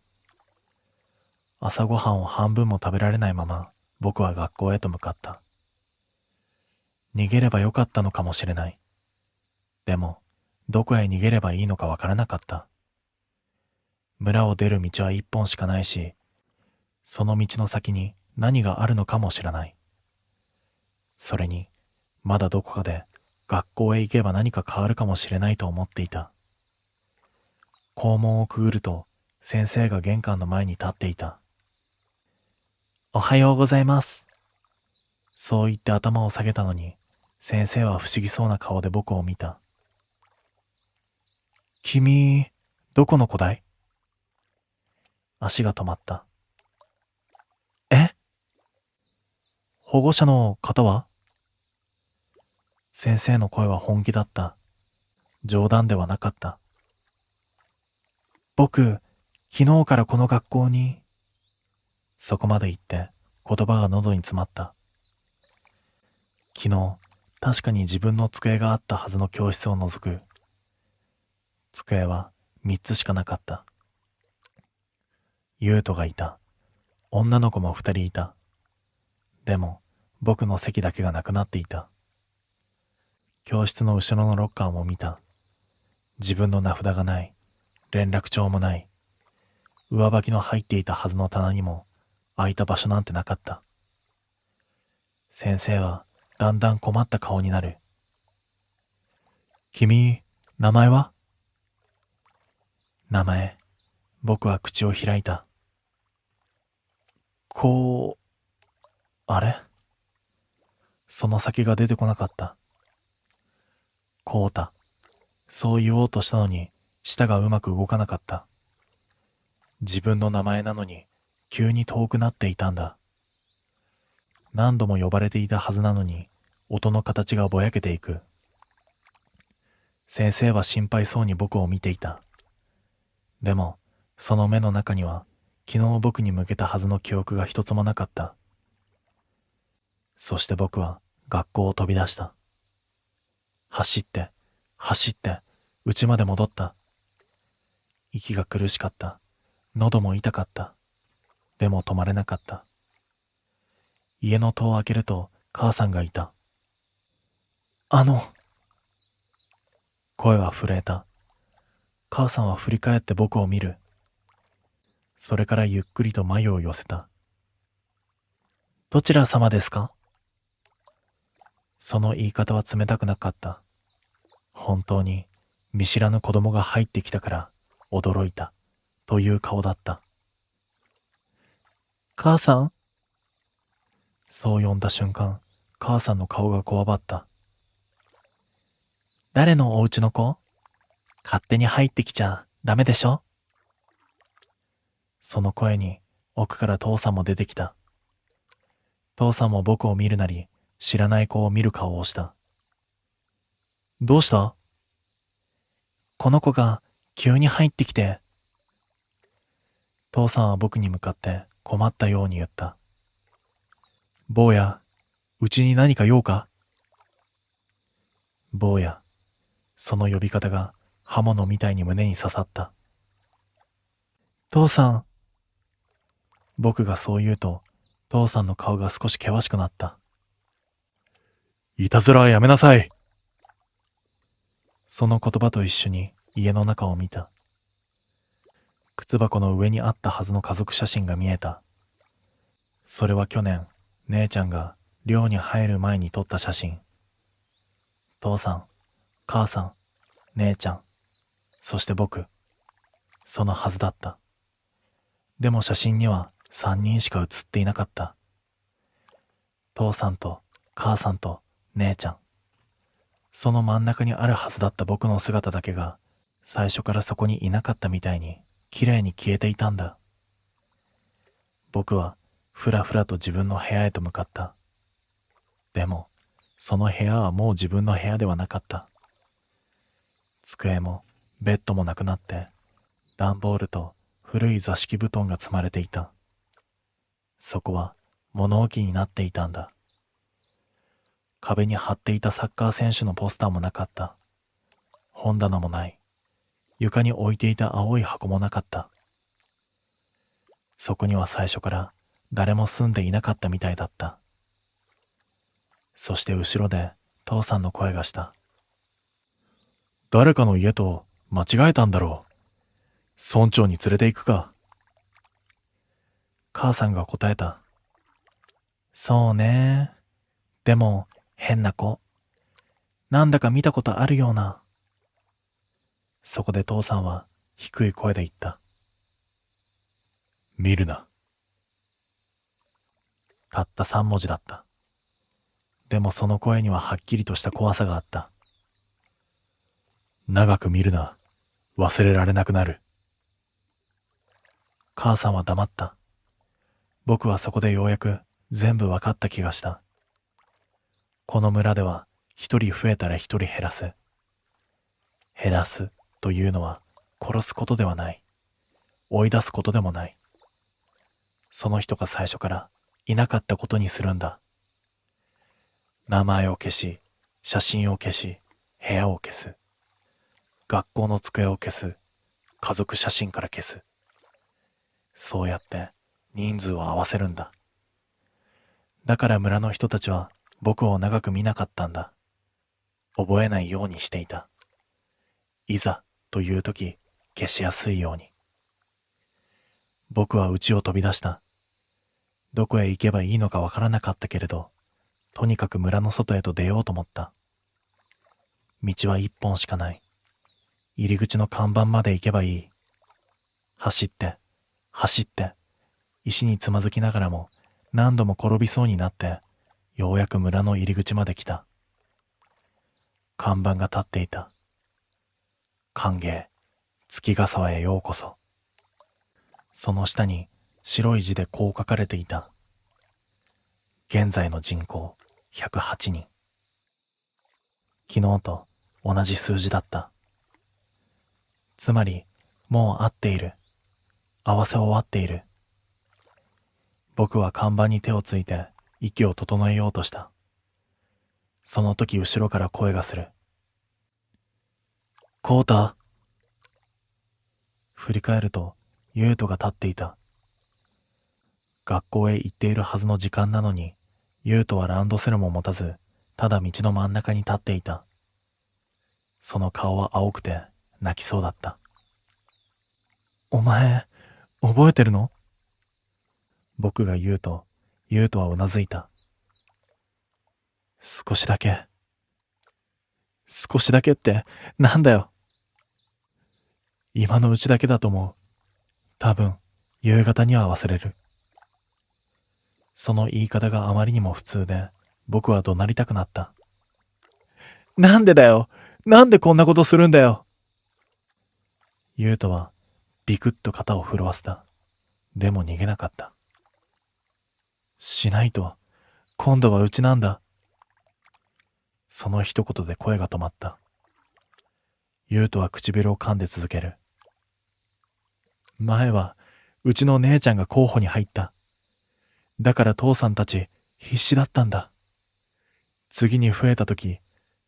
朝ごはんを半分も食べられないまま僕は学校へと向かった。逃げればよかったのかもしれない。でも、どこへ逃げればいいのかわからなかった。村を出る道は一本しかないし、その道の先に何があるのかもしれない。それに、まだどこかで学校へ行けば何か変わるかもしれないと思っていた。校門をくぐると、先生が玄関の前に立っていた。おはようございます。そう言って頭を下げたのに、先生は不思議そうな顔で僕を見た。君、どこの子だい？足が止まった。え？保護者の方は？先生の声は本気だった。冗談ではなかった。僕、昨日からこの学校に。そこまで言って言葉が喉に詰まった。昨日、確かに自分の机があったはずの教室を除く。机は3つしかなかった。優斗がいた。女の子も2人いた。でも、僕の席だけがなくなっていた。教室の後ろのロッカーも見た。自分の名札がない。連絡帳もない。上履きの入っていたはずの棚にも空いた場所なんてなかった。先生はだんだん困った顔になる。君、名前は？名前、僕は口を開いた。あれ？その先が出てこなかった。こうた。そう言おうとしたのに、舌がうまく動かなかった。自分の名前なのに、急に遠くなっていたんだ。何度も呼ばれていたはずなのに、音の形がぼやけていく。先生は心配そうに僕を見ていた。でも、その目の中には、昨日僕に向けたはずの記憶が一つもなかった。そして僕は学校を飛び出した。走って、家まで戻った。息が苦しかった。喉も痛かった。でも止まれなかった。家の戸を開けると母さんがいた。声は震えた。母さんは振り返って僕を見る。それからゆっくりと眉を寄せた。どちら様ですか？その言い方は冷たくなかった。本当に見知らぬ子供が入ってきたから驚いたという顔だった。母さん？そう呼んだ瞬間、母さんの顔がこわばった。誰のお家の子？勝手に入ってきちゃダメでしょ？その声に奥から父さんも出てきた。父さんも僕を見るなり、知らない子を見る顔をした。どうした？この子が急に入ってきて。父さんは僕に向かって困ったように言った。坊や、うちに何か用か？坊や、その呼び方が刃物みたいに胸に刺さった。父さん。僕がそう言うと、父さんの顔が少し険しくなった。いたずらはやめなさい。その言葉と一緒に家の中を見た。靴箱の上にあったはずの家族写真が見えた。それは去年、姉ちゃんが寮に入る前に撮った写真。父さん、母さん、姉ちゃん、そして僕。そのはずだった。でも写真には3人しか写っていなかった。父さんと母さんと姉ちゃん。その真ん中にあるはずだった僕の姿だけが最初からそこにいなかったみたいに綺麗に消えていたんだ。僕はふらふらと自分の部屋へと向かった。でも、その部屋はもう自分の部屋ではなかった。机もベッドもなくなって、段ボールと古い座敷布団が積まれていた。そこは物置になっていたんだ。壁に貼っていたサッカー選手のポスターもなかった。本棚もない。床に置いていた青い箱もなかった。そこには最初から誰も住んでいなかったみたいだった。そして後ろで父さんの声がした。誰かの家と間違えたんだろう。村長に連れて行くか。母さんが答えた。そうね。でも変な子。なんだか見たことあるような。そこで父さんは低い声で言った。見るな。たった3文字だった。でもその声にははっきりとした怖さがあった。長く見るな。忘れられなくなる。母さんは黙った。僕はそこでようやく全部分かった気がした。この村では一人増えたら一人減らす。減らすというのは殺すことではない。追い出すことでもない。その人が最初からいなかったことにするんだ。名前を消し、写真を消し、部屋を消す。学校の机を消す。家族写真から消す。そうやって人数を合わせるんだ。だから村の人たちは僕を長く見なかったんだ。覚えないようにしていた。いざという時、消しやすいように。僕は家を飛び出した。どこへ行けばいいのかわからなかったけれど、とにかく村の外へと出ようと思った。道は一本しかない。入り口の看板まで行けばいい。走って、走って、石につまずきながらも何度も転びそうになって、ようやく村の入り口まで来た。看板が立っていた。歓迎、月ヶ沢へようこそ。その下に白い字でこう書かれていた。現在の人口108人。昨日と同じ数字だった。つまり、もう会っている。合わせ終わっている。僕は看板に手をついて息を整えようとした。その時後ろから声がする。コウタ。振り返ると、ユウトが立っていた。学校へ行っているはずの時間なのに、ユウトはランドセルも持たず、ただ道の真ん中に立っていた。その顔は青くて泣きそうだった。お前、覚えてるの？僕が言うと、ユウトはうなずいた。少しだけ。少しだけってなんだよ。今のうちだけだと思う。多分、夕方には忘れる。その言い方があまりにも普通で、僕は怒鳴りたくなった。なんでだよ。なんでこんなことするんだよ。ユウトはビクッと肩を震わせた。でも逃げなかった。しないと、今度はうちなんだ。その一言で声が止まった。ユウトは唇を噛んで続ける。前はうちの姉ちゃんが候補に入った。だから父さんたち必死だったんだ。次に増えた時、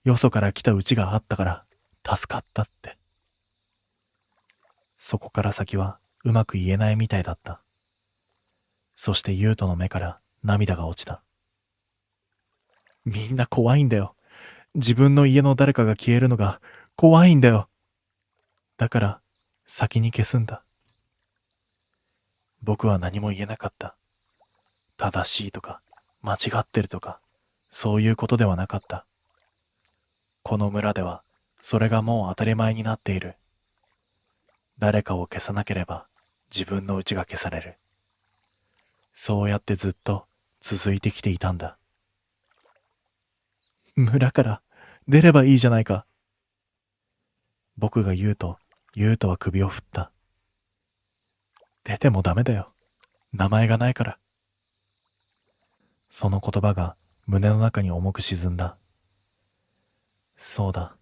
よそから来たうちがあったから助かったって。そこから先はうまく言えないみたいだった。そしてユウトの目から涙が落ちた。みんな怖いんだよ。自分の家の誰かが消えるのが怖いんだよ。だから先に消すんだ。僕は何も言えなかった。正しいとか間違ってるとかそういうことではなかった。この村ではそれがもう当たり前になっている。誰かを消さなければ自分の家が消される。そうやってずっと続いてきていたんだ。村から出ればいいじゃないか。僕が言うと、ユウトは首を振った。出てもダメだよ。名前がないから。その言葉が胸の中に重く沈んだ。そうだ。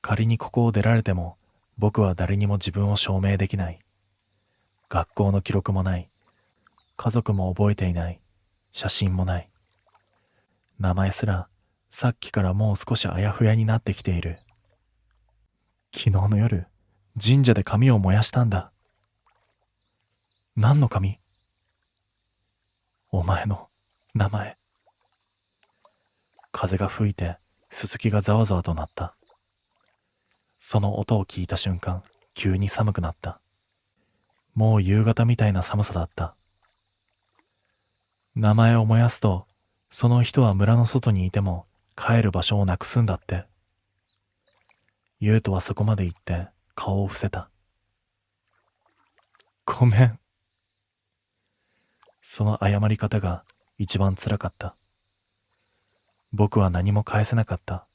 仮にここを出られても、僕は誰にも自分を証明できない。学校の記録もない。家族も覚えていない。写真もない。名前すら、さっきからもう少しあやふやになってきている。昨日の夜、神社で紙を燃やしたんだ。何の紙？お前の名前。風が吹いて、すすきがざわざわとなった。その音を聞いた瞬間、急に寒くなった。もう夕方みたいな寒さだった。名前を燃やすと、その人は村の外にいても帰る場所をなくすんだって。優斗はそこまで行って顔を伏せた。ごめん。その謝り方が一番辛かった。僕は何も返せなかった。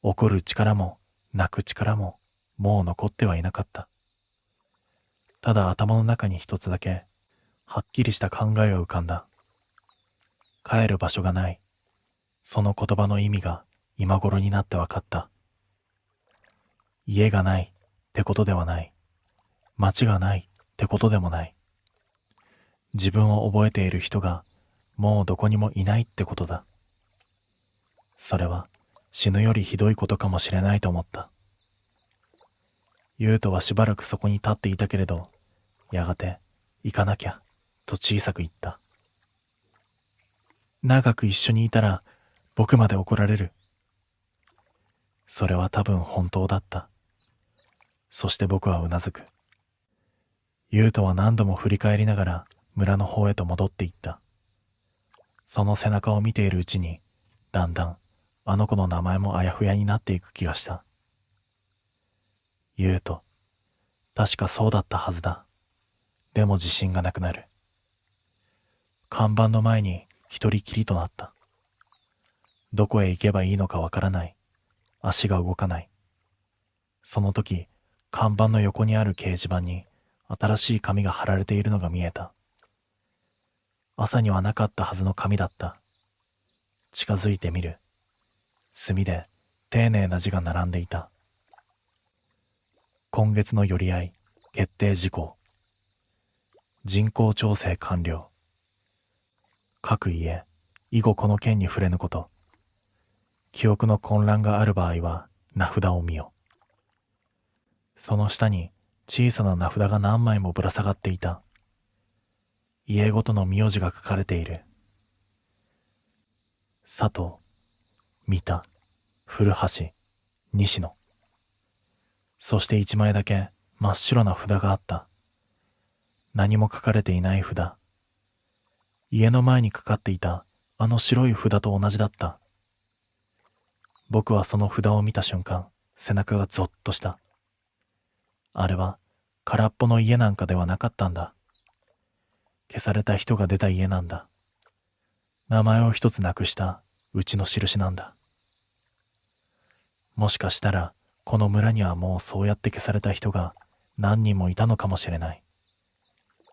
怒る力も泣く力ももう残ってはいなかった。ただ頭の中に一つだけはっきりした考えが浮かんだ。帰る場所がない。その言葉の意味が今頃になって分かった。家がないってことではない。街がないってことでもない。自分を覚えている人がもうどこにもいないってことだ。それは死ぬよりひどいことかもしれないと思った。優斗はしばらくそこに立っていたけれど、やがて行かなきゃと小さく言った。長く一緒にいたら僕まで怒られる。それは多分本当だった。そして僕はうなずく。優斗は何度も振り返りながら村の方へと戻っていった。その背中を見ているうちに、だんだんあの子の名前もあやふやになっていく気がした。優斗、確かそうだったはずだ。でも自信がなくなる。看板の前に一人きりとなった。どこへ行けばいいのかわからない。足が動かない。その時、看板の横にある掲示板に新しい紙が貼られているのが見えた。朝にはなかったはずの紙だった。近づいてみる。墨で丁寧な字が並んでいた。今月の寄り合い、決定事項。人口調整完了。各家、以後この件に触れぬこと。記憶の混乱がある場合は名札を見よ。その下に小さな名札が何枚もぶら下がっていた。家ごとの名字が書かれている。佐藤、三田、古橋、西野。そして一枚だけ真っ白な札があった。何も書かれていない札。家の前にかかっていたあの白い札と同じだった。僕はその札を見た瞬間、背中がゾッとした。あれは空っぽの家なんかではなかったんだ。消された人が出た家なんだ。名前を一つなくしたうちの印なんだ。もしかしたらこの村にはもうそうやって消された人が何人もいたのかもしれない。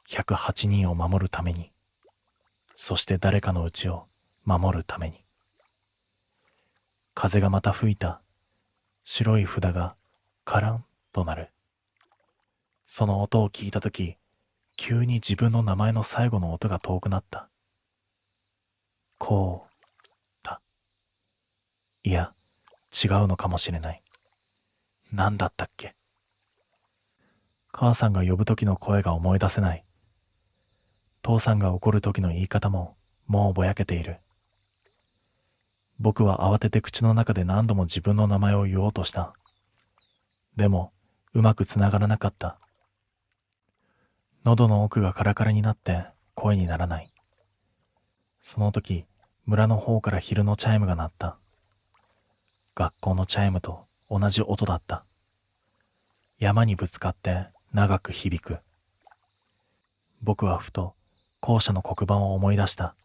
108人を守るために、そして誰かのうちを守るために。風がまた吹いた。白い札がカランとなる。その音を聞いたとき、急に自分の名前の最後の音が遠くなった。こうだ。いや、違うのかもしれない。何だったっけ。母さんが呼ぶ時の声が思い出せない。父さんが怒る時の言い方ももうぼやけている。僕は慌てて口の中で何度も自分の名前を言おうとした。でもうまくつながらなかった。喉の奥がカラカラになって声にならない。その時、村の方から昼のチャイムが鳴った。学校のチャイムと同じ音だった。山にぶつかって長く響く。僕はふと校舎の黒板を思い出した。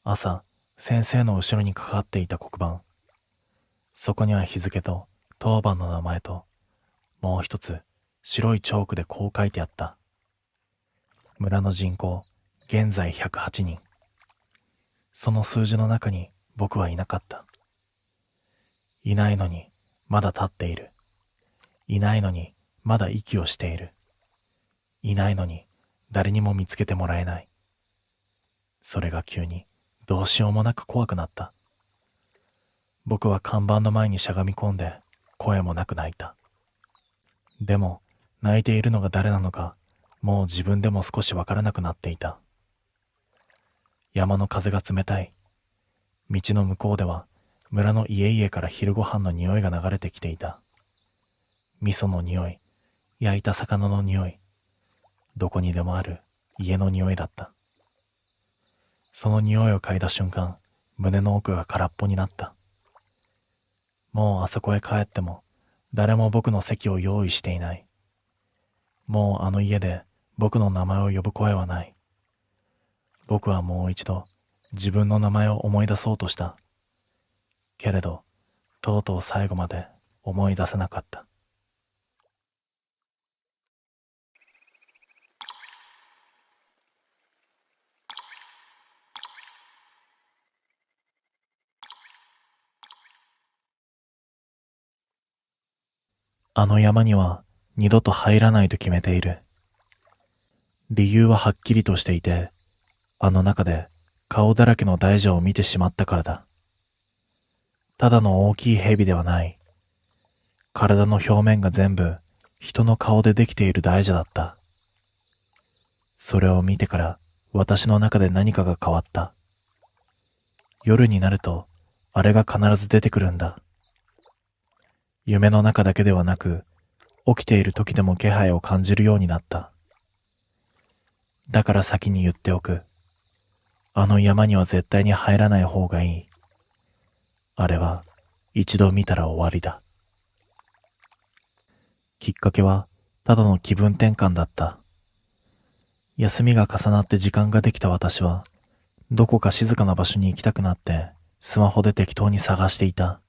朝、先生の後ろにかかっていた黒板。そこには日付と当番の名前と、もう一つ白いチョークでこう書いてあった。村の人口、現在108人。その数字の中に僕はいなかった。いないのにまだ立っている。いないのにまだ息をしている。いないのに誰にも見つけてもらえない。それが急にどうしようもなく怖くなった。僕は看板の前にしゃがみ込んで声もなく泣いた。でも泣いているのが誰なのかもう自分でも少しわからなくなっていた。山の風が冷たい。道の向こうでは村の家々から昼ご飯の匂いが流れてきていた。味噌の匂い、焼いた魚の匂い、どこにでもある家の匂いだった。その匂いを嗅いだ瞬間、胸の奥が空っぽになった。もうあそこへ帰っても誰も僕の席を用意していない。もうあの家で僕の名前を呼ぶ声はない。僕はもう一度自分の名前を思い出そうとした。けれど、とうとう最後まで思い出せなかった。あの山には二度と入らないと決めている。理由ははっきりとしていて、あの中で顔だらけの大蛇を見てしまったからだ。ただの大きい蛇ではない。体の表面が全部人の顔でできている大蛇だった。それを見てから私の中で何かが変わった。夜になるとあれが必ず出てくるんだ。夢の中だけではなく、起きている時でも気配を感じるようになった。だから先に言っておく。あの山には絶対に入らない方がいい。あれは一度見たら終わりだ。きっかけはただの気分転換だった。休みが重なって時間ができた私は、どこか静かな場所に行きたくなってスマホで適当に探していた。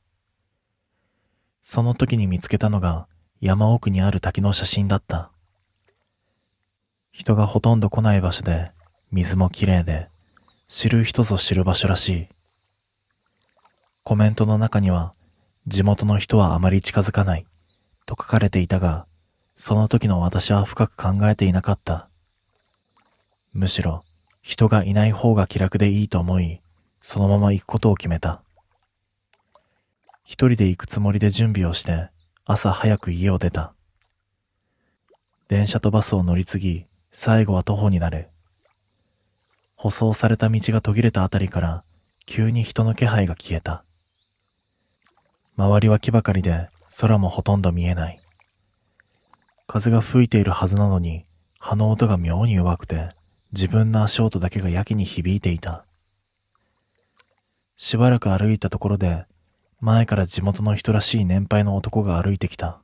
その時に見つけたのが山奥にある滝の写真だった。人がほとんど来ない場所で、水もきれいで、知る人ぞ知る場所らしい。コメントの中には、地元の人はあまり近づかないと書かれていたが、その時の私は深く考えていなかった。むしろ人がいない方が気楽でいいと思い、そのまま行くことを決めた。一人で行くつもりで準備をして、朝早く家を出た。電車とバスを乗り継ぎ、最後は徒歩になる。舗装された道が途切れたあたりから、急に人の気配が消えた。周りは木ばかりで、空もほとんど見えない。風が吹いているはずなのに、葉の音が妙に弱くて、自分の足音だけがやけに響いていた。しばらく歩いたところで、前から地元の人らしい年配の男が歩いてきた。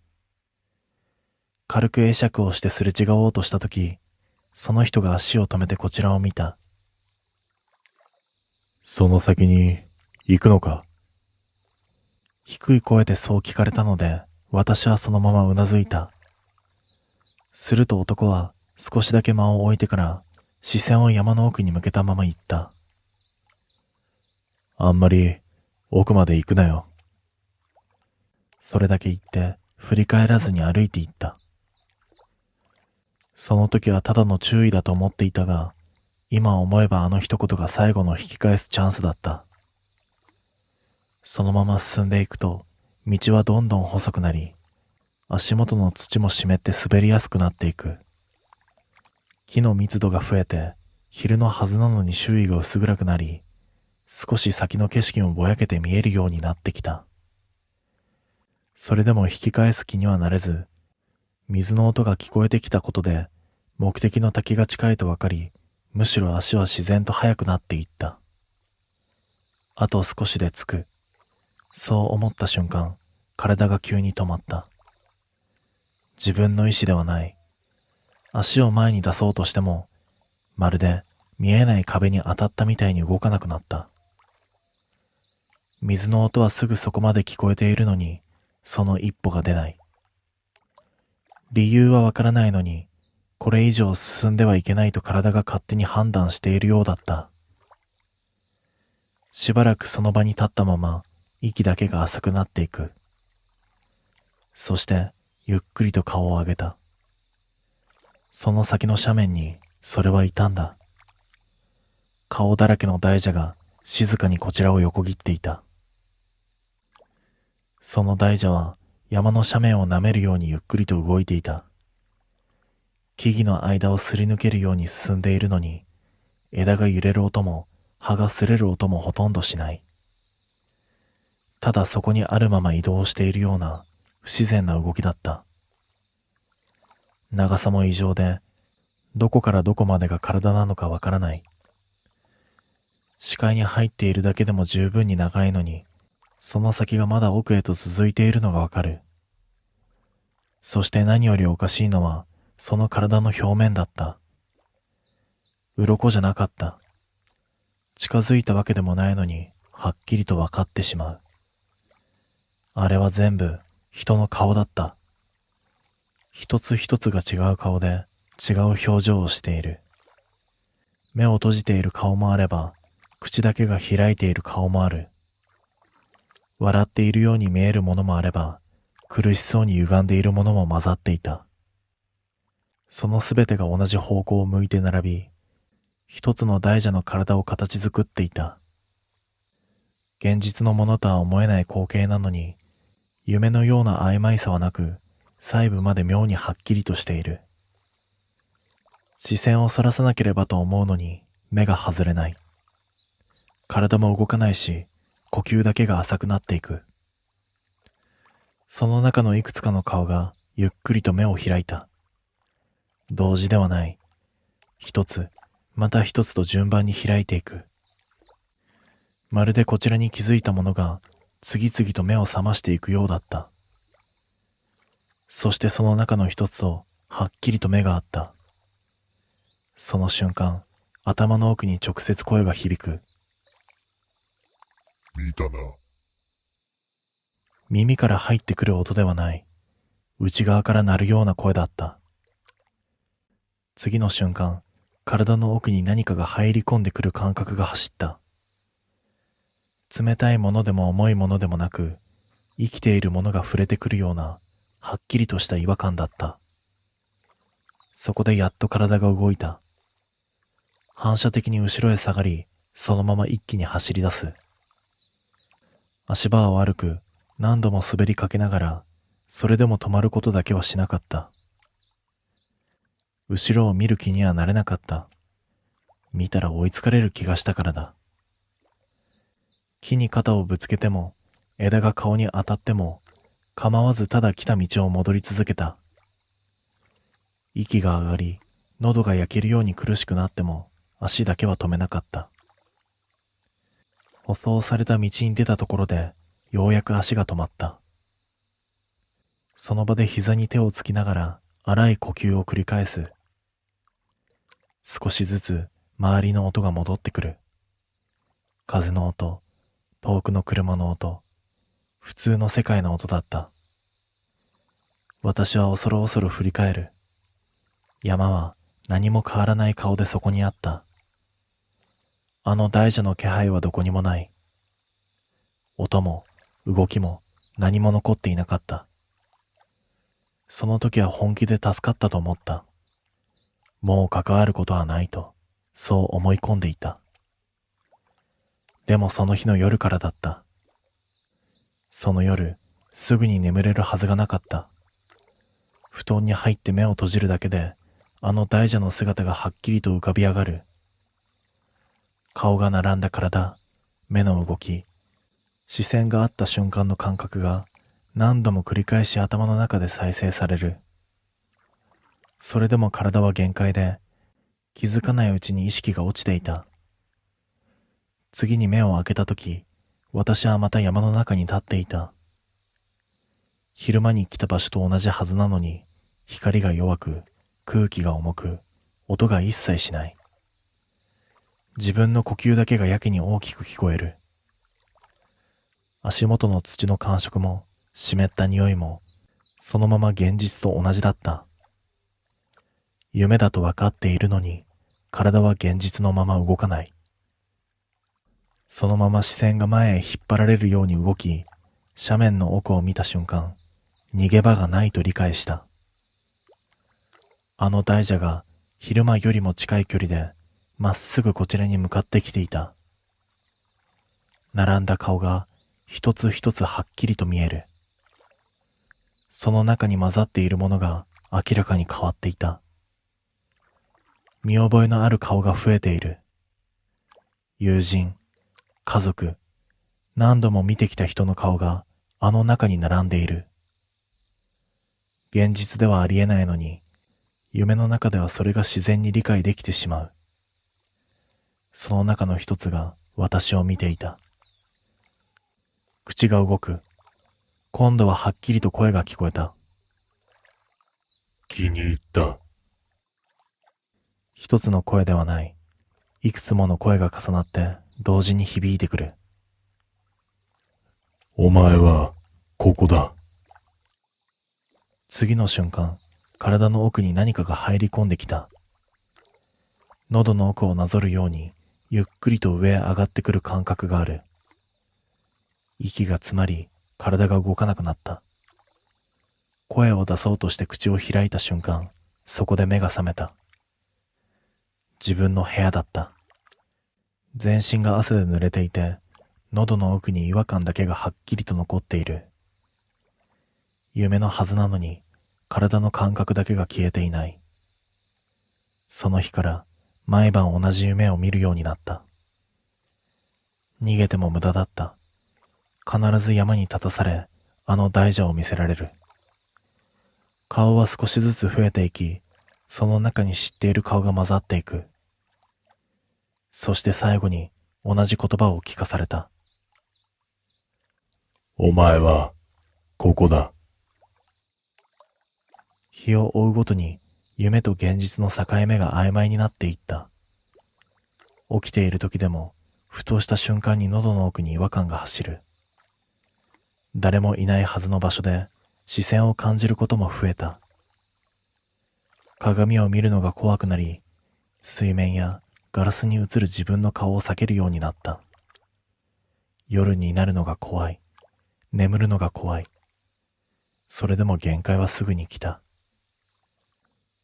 軽く会釈をしてすれ違おうとしたとき、その人が足を止めてこちらを見た。その先に行くのか？低い声でそう聞かれたので、私はそのままうなずいた。すると男は少しだけ間を置いてから視線を山の奥に向けたまま言った。あんまり奥まで行くなよ。それだけ言って振り返らずに歩いて行った。その時はただの注意だと思っていたが、今思えばあの一言が最後の引き返すチャンスだった。そのまま進んでいくと、道はどんどん細くなり、足元の土も湿って滑りやすくなっていく。木の密度が増えて、昼のはずなのに周囲が薄暗くなり、少し先の景色もぼやけて見えるようになってきた。それでも引き返す気にはなれず、水の音が聞こえてきたことで、目的の滝が近いとわかり、むしろ足は自然と速くなっていった。あと少しで着く。そう思った瞬間、体が急に止まった。自分の意志ではない。足を前に出そうとしても、まるで見えない壁に当たったみたいに動かなくなった。水の音はすぐそこまで聞こえているのに、その一歩が出ない。理由はわからないのに、これ以上進んではいけないと体が勝手に判断しているようだった。しばらくその場に立ったまま息だけが浅くなっていく。そしてゆっくりと顔を上げた。その先の斜面にそれはいたんだ。顔だらけの大蛇が静かにこちらを横切っていた。その大蛇は山の斜面を舐めるようにゆっくりと動いていた。木々の間をすり抜けるように進んでいるのに、枝が揺れる音も葉が擦れる音もほとんどしない。ただそこにあるまま移動しているような不自然な動きだった。長さも異常で、どこからどこまでが体なのかわからない。視界に入っているだけでも十分に長いのに、その先がまだ奥へと続いているのがわかる。そして何よりおかしいのは、その体の表面だった。鱗じゃなかった。近づいたわけでもないのに、はっきりとわかってしまう。あれは全部人の顔だった。一つ一つが違う顔で違う表情をしている。目を閉じている顔もあれば、口だけが開いている顔もある。笑っているように見えるものもあれば、苦しそうに歪んでいるものも混ざっていた。そのすべてが同じ方向を向いて並び、一つの大蛇の体を形作っていた。現実のものとは思えない光景なのに、夢のような曖昧さはなく、細部まで妙にはっきりとしている。視線をそらさなければと思うのに、目が外れない。体も動かないし、呼吸だけが浅くなっていく。その中のいくつかの顔がゆっくりと目を開いた。同時ではない。一つ、また一つと順番に開いていく。まるでこちらに気づいたものが次々と目を覚ましていくようだった。そしてその中の一つとはっきりと目が合った。その瞬間、頭の奥に直接声が響く。見たな。耳から入ってくる音ではない。内側から鳴るような声だった。次の瞬間、体の奥に何かが入り込んでくる感覚が走った。冷たいものでも重いものでもなく、生きているものが触れてくるような、はっきりとした違和感だった。そこでやっと体が動いた。反射的に後ろへ下がり、そのまま一気に走り出す。足場を歩く、何度も滑りかけながら、それでも止まることだけはしなかった。後ろを見る気にはなれなかった。見たら追いつかれる気がしたからだ。木に肩をぶつけても、枝が顔に当たっても、構わずただ来た道を戻り続けた。息が上がり、喉が焼けるように苦しくなっても、足だけは止めなかった。舗装された道に出たところで、ようやく足が止まった。その場で膝に手をつきながら、荒い呼吸を繰り返す。少しずつ周りの音が戻ってくる。風の音、遠くの車の音、普通の世界の音だった。私は恐る恐る振り返る。山は何も変わらない顔でそこにあった。あの大蛇の気配はどこにもない。音も動きも何も残っていなかった。その時は本気で助かったと思った。もう関わることはないと、そう思い込んでいた。でもその日の夜からだった。その夜、すぐに眠れるはずがなかった。布団に入って目を閉じるだけで、あの大蛇の姿がはっきりと浮かび上がる。顔が並んだ体、目の動き、視線が合った瞬間の感覚が何度も繰り返し頭の中で再生される。それでも体は限界で、気づかないうちに意識が落ちていた。次に目を開けたとき、私はまた山の中に立っていた。昼間に来た場所と同じはずなのに、光が弱く、空気が重く、音が一切しない。自分の呼吸だけがやけに大きく聞こえる。足元の土の感触も、湿った匂いも、そのまま現実と同じだった。夢だと分かっているのに、体は現実のまま動かない。そのまま視線が前へ引っ張られるように動き、斜面の奥を見た瞬間、逃げ場がないと理解した。あの大蛇が昼間よりも近い距離で、まっすぐこちらに向かってきていた。並んだ顔が一つ一つはっきりと見える。その中に混ざっているものが明らかに変わっていた。見覚えのある顔が増えている。友人、家族、何度も見てきた人の顔があの中に並んでいる。現実ではありえないのに、夢の中ではそれが自然に理解できてしまう。その中の一つが私を見ていた。口が動く。今度ははっきりと声が聞こえた。気に入った。一つの声ではない。いくつもの声が重なって同時に響いてくる。お前は、ここだ。次の瞬間、体の奥に何かが入り込んできた。喉の奥をなぞるように、ゆっくりと上へ上がってくる感覚がある。息が詰まり、体が動かなくなった。声を出そうとして口を開いた瞬間、そこで目が覚めた。自分の部屋だった。全身が汗で濡れていて、喉の奥に違和感だけがはっきりと残っている。夢のはずなのに、体の感覚だけが消えていない。その日から毎晩同じ夢を見るようになった。逃げても無駄だった。必ず山に立たされ、あの大蛇を見せられる。顔は少しずつ増えていき、その中に知っている顔が混ざっていく。そして最後に同じ言葉を聞かされた。お前は、ここだ。日を追うごとに夢と現実の境目が曖昧になっていった。起きている時でも、ふとした瞬間に喉の奥に違和感が走る。誰もいないはずの場所で視線を感じることも増えた。鏡を見るのが怖くなり、水面やガラスに映る自分の顔を避けるようになった。夜になるのが怖い。眠るのが怖い。それでも限界はすぐに来た。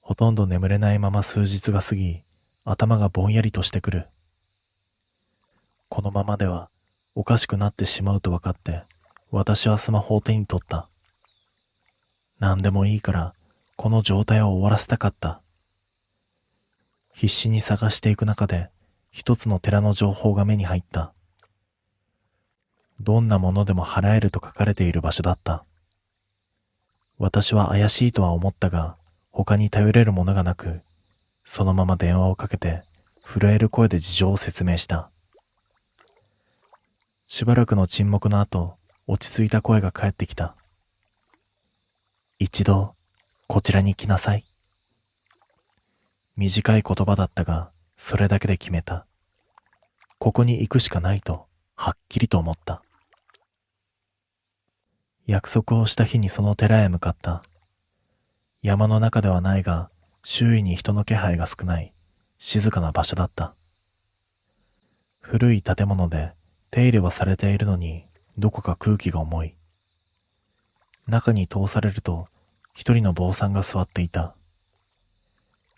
ほとんど眠れないまま数日が過ぎ、頭がぼんやりとしてくる。このままではおかしくなってしまうと分かって、私はスマホを手に取った。何でもいいからこの状態を終わらせたかった。必死に探していく中で一つの寺の情報が目に入った。どんなものでも払えると書かれている場所だった。私は怪しいとは思ったが、他に頼れるものがなく、そのまま電話をかけて震える声で事情を説明した。しばらくの沈黙の後、落ち着いた声が返ってきた。一度、こちらに来なさい。短い言葉だったが、それだけで決めた。ここに行くしかないと、はっきりと思った。約束をした日にその寺へ向かった。山の中ではないが、周囲に人の気配が少ない、静かな場所だった。古い建物で手入れはされているのに、どこか空気が重い。中に通されると、一人の坊さんが座っていた。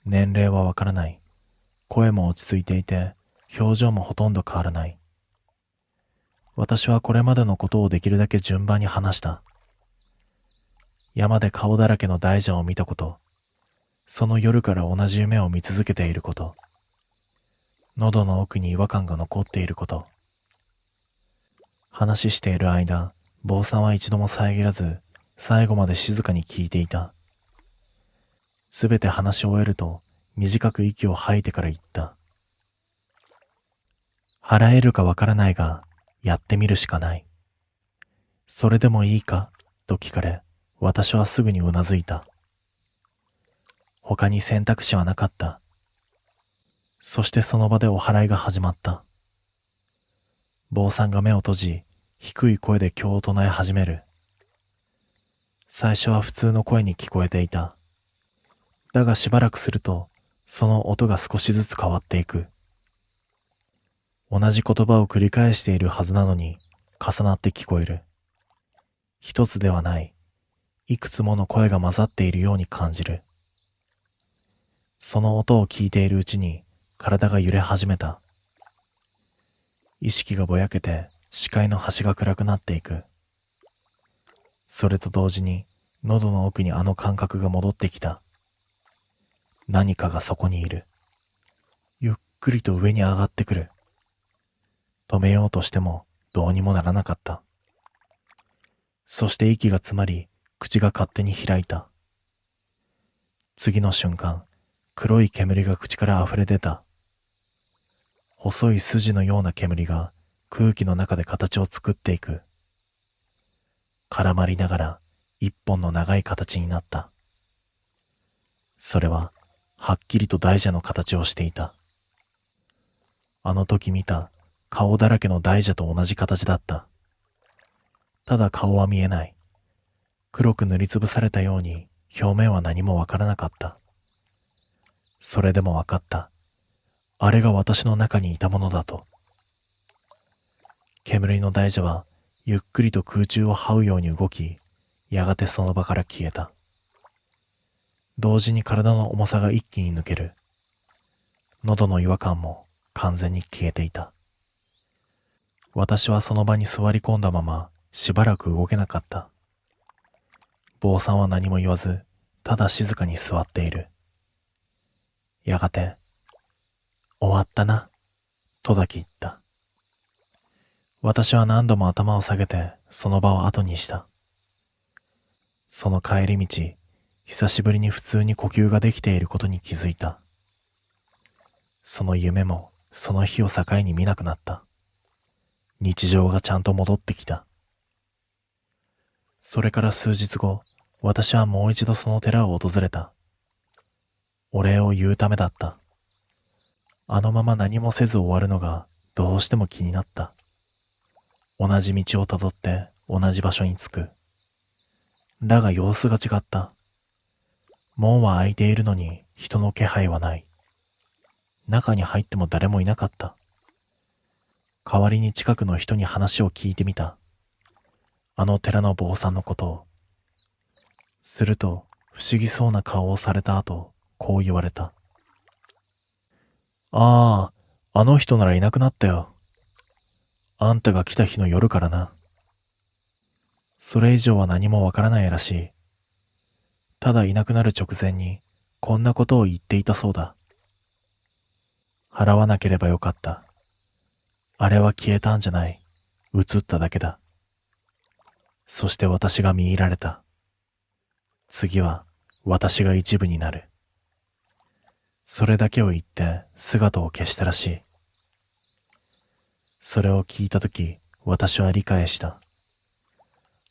年齢はわからない。声も落ち着いていて、表情もほとんど変わらない。私はこれまでのことをできるだけ順番に話した。山で顔だらけの大蛇を見たこと、その夜から同じ夢を見続けていること、喉の奥に違和感が残っていること。話している間、坊さんは一度も遮らず、最後まで静かに聞いていた。すべて話し終えると、短く息を吐いてから言った。払えるかわからないが、やってみるしかない。それでもいいかと聞かれ、私はすぐにうなずいた。他に選択肢はなかった。そしてその場でお祓いが始まった。坊さんが目を閉じ、低い声で経を唱え始める。最初は普通の声に聞こえていた。だがしばらくすると、その音が少しずつ変わっていく。同じ言葉を繰り返しているはずなのに、重なって聞こえる。一つではない、いくつもの声が混ざっているように感じる。その音を聞いているうちに、体が揺れ始めた。意識がぼやけて、視界の端が暗くなっていく。それと同時に、喉の奥にあの感覚が戻ってきた。何かがそこにいる。ゆっくりと上に上がってくる。止めようとしてもどうにもならなかった。そして息が詰まり、口が勝手に開いた。次の瞬間、黒い煙が口から溢れ出た。細い筋のような煙が空気の中で形を作っていく。絡まりながら一本の長い形になった。それははっきりと大蛇の形をしていた。あの時見た顔だらけの大蛇と同じ形だった。ただ顔は見えない。黒く塗りつぶされたように表面は何もわからなかった。それでもわかった。あれが私の中にいたものだと。煙の大蛇はゆっくりと空中を這うように動き、やがてその場から消えた。同時に体の重さが一気に抜ける。喉の違和感も完全に消えていた。私はその場に座り込んだまましばらく動けなかった。坊さんは何も言わず、ただ静かに座っている。やがて、終わったな、とだけ言った。私は何度も頭を下げてその場を後にした。その帰り道、久しぶりに普通に呼吸ができていることに気づいた。その夢もその日を境に見なくなった。日常がちゃんと戻ってきた。それから数日後、私はもう一度その寺を訪れた。お礼を言うためだった。あのまま何もせず終わるのがどうしても気になった。同じ道をたどって同じ場所に着く。だが様子が違った。門は開いているのに人の気配はない。中に入っても誰もいなかった。代わりに近くの人に話を聞いてみた。あの寺の坊さんのことを。すると不思議そうな顔をされた後、こう言われた。ああ、あの人ならいなくなったよ。あんたが来た日の夜からな。それ以上は何もわからないらしい。ただいなくなる直前にこんなことを言っていたそうだ。払わなければよかった。あれは消えたんじゃない。映っただけだ。そして私が見入られた。次は私が一部になる。それだけを言って姿を消したらしい。それを聞いたとき、私は理解した。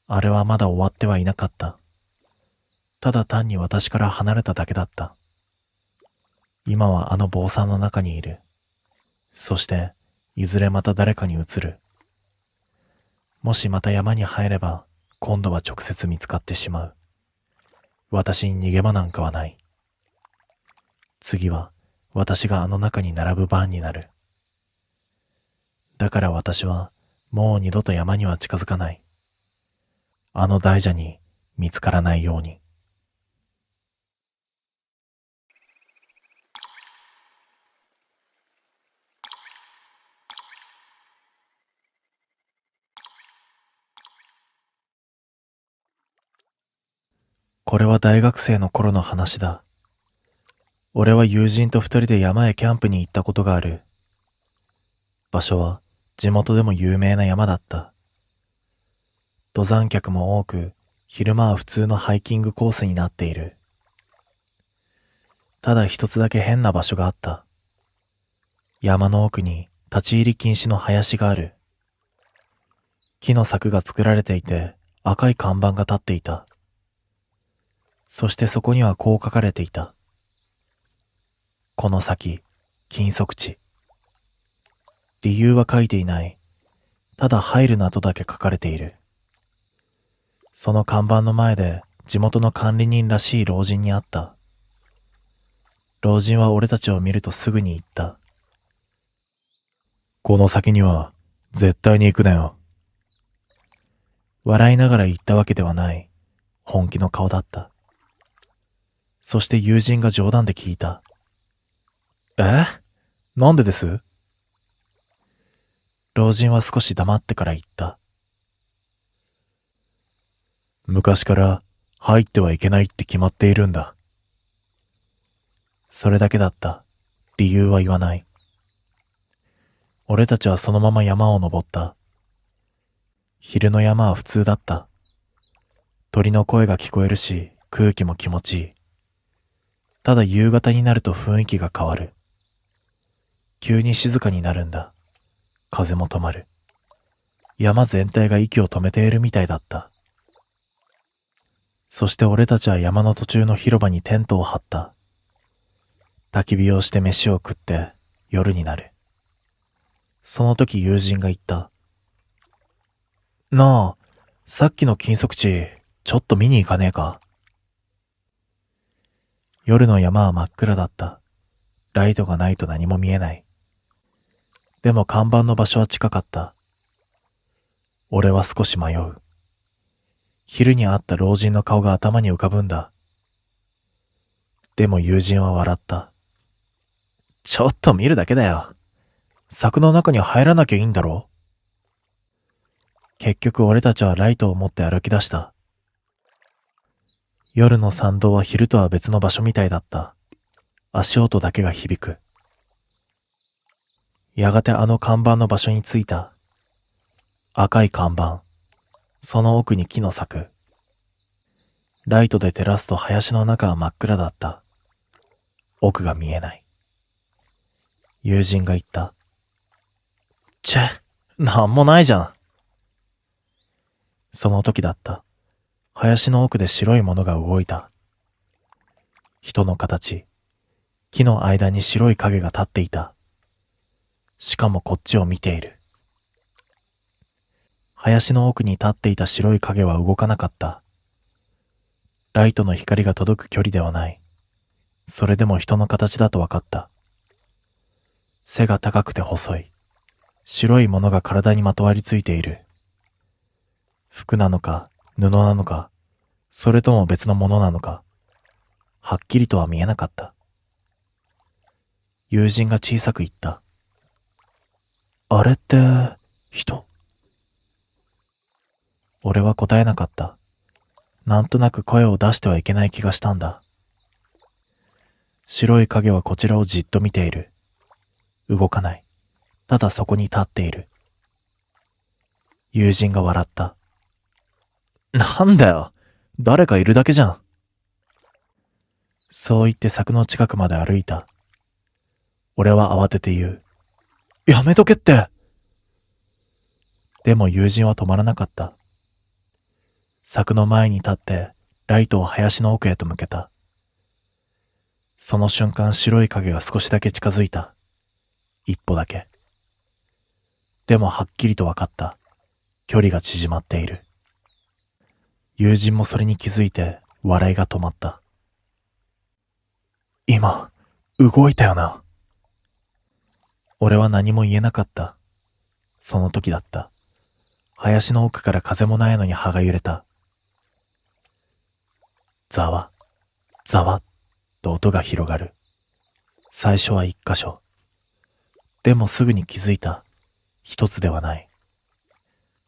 あれはまだ終わってはいなかった。ただ単に私から離れただけだった。今はあの坊さんの中にいる。そして、いずれまた誰かに移る。もしまた山に入れば、今度は直接見つかってしまう。私に逃げ場なんかはない。次は、私があの中に並ぶ番になる。だから私は、もう二度と山には近づかない。あの大蛇に見つからないように。これは大学生の頃の話だ。俺は友人と二人で山へキャンプに行ったことがある。場所は地元でも有名な山だった。登山客も多く、昼間は普通のハイキングコースになっている。ただ一つだけ変な場所があった。山の奥に立ち入り禁止の林がある。木の柵が作られていて赤い看板が立っていた。そしてそこにはこう書かれていた。この先、禁足地。理由は書いていない。ただ入るなとだけ書かれている。その看板の前で地元の管理人らしい老人に会った。老人は俺たちを見るとすぐに言った。この先には絶対に行くなよ。笑いながら言ったわけではない。本気の顔だった。そして友人が冗談で聞いた。なんでです？老人は少し黙ってから言った。昔から入ってはいけないって決まっているんだ。それだけだった。理由は言わない。俺たちはそのまま山を登った。昼の山は普通だった。鳥の声が聞こえるし、空気も気持ちいい。ただ夕方になると雰囲気が変わる。急に静かになるんだ。風も止まる。山全体が息を止めているみたいだった。そして俺たちは山の途中の広場にテントを張った。焚き火をして飯を食って夜になる。その時友人が言った。なあ、さっきの金属地、ちょっと見に行かねえか。夜の山は真っ暗だった。ライトがないと何も見えない。でも看板の場所は近かった。俺は少し迷う。昼に会った老人の顔が頭に浮かぶんだ。でも友人は笑った。ちょっと見るだけだよ。柵の中に入らなきゃいいんだろ。結局俺たちはライトを持って歩き出した。夜の山道は昼とは別の場所みたいだった。足音だけが響く。やがてあの看板の場所に着いた。赤い看板。その奥に木の柵。ライトで照らすと林の中は真っ暗だった。奥が見えない。友人が言った。なんもないじゃん。その時だった。林の奥で白いものが動いた。人の形。木の間に白い影が立っていた。しかもこっちを見ている。林の奥に立っていた白い影は動かなかった。ライトの光が届く距離ではない。それでも人の形だと分かった。背が高くて細い。白いものが体にまとわりついている。服なのか、布なのか、それとも別のものなのか、はっきりとは見えなかった。友人が小さく言った。あれって、人？俺は答えなかった。なんとなく声を出してはいけない気がしたんだ。白い影はこちらをじっと見ている。動かない。ただそこに立っている。友人が笑った。なんだよ。誰かいるだけじゃん。そう言って柵の近くまで歩いた。俺は慌てて言う。やめとけって。でも友人は止まらなかった。柵の前に立ってライトを林の奥へと向けた。その瞬間白い影が少しだけ近づいた。一歩だけ。でもはっきりと分かった。距離が縮まっている。友人もそれに気づいて笑いが止まった。今、動いたよな。俺は何も言えなかった。その時だった。林の奥から風もないのに葉が揺れた。ざわ、ざわっと音が広がる。最初は一箇所。でもすぐに気づいた。一つではない。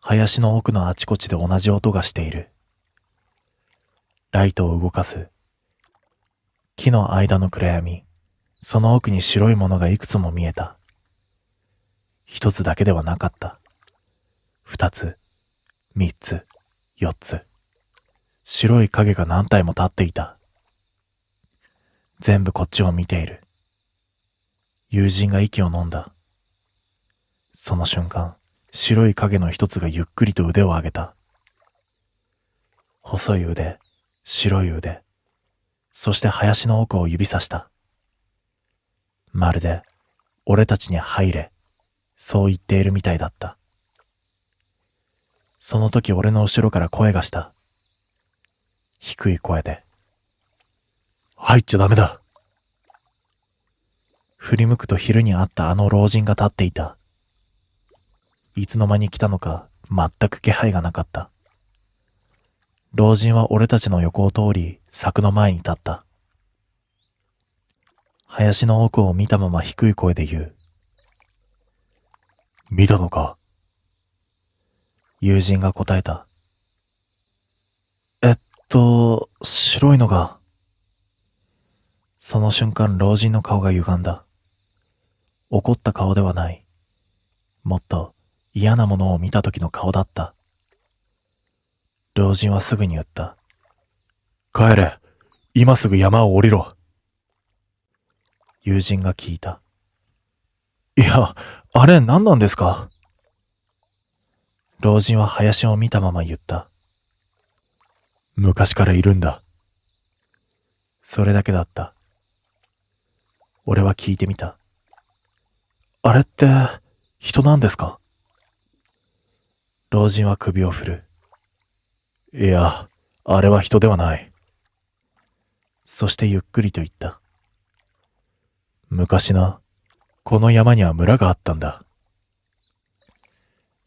林の奥のあちこちで同じ音がしている。ライトを動かす。木の間の暗闇、その奥に白いものがいくつも見えた。一つだけではなかった。二つ、三つ、四つ。白い影が何体も立っていた。全部こっちを見ている。友人が息を飲んだ。その瞬間、白い影の一つがゆっくりと腕を上げた。細い腕、白い腕、そして林の奥を指さした。まるで、俺たちに入れ、そう言っているみたいだった。その時俺の後ろから声がした。低い声で。入っちゃダメだ。振り向くと昼に会ったあの老人が立っていた。いつの間に来たのか全く気配がなかった。老人は俺たちの横を通り柵の前に立った。林の奥を見たまま低い声で言う。見たのか？友人が答えた。白いのが。その瞬間老人の顔が歪んだ。怒った顔ではない。もっと嫌なものを見た時の顔だった。老人はすぐに言った。帰れ。今すぐ山を降りろ。友人が聞いた。いや、あれ何なんですか？老人は林を見たまま言った。昔からいるんだ。それだけだった。俺は聞いてみた。あれって人なんですか？老人は首を振る。いや、あれは人ではない。そしてゆっくりと言った。昔な、この山には村があったんだ。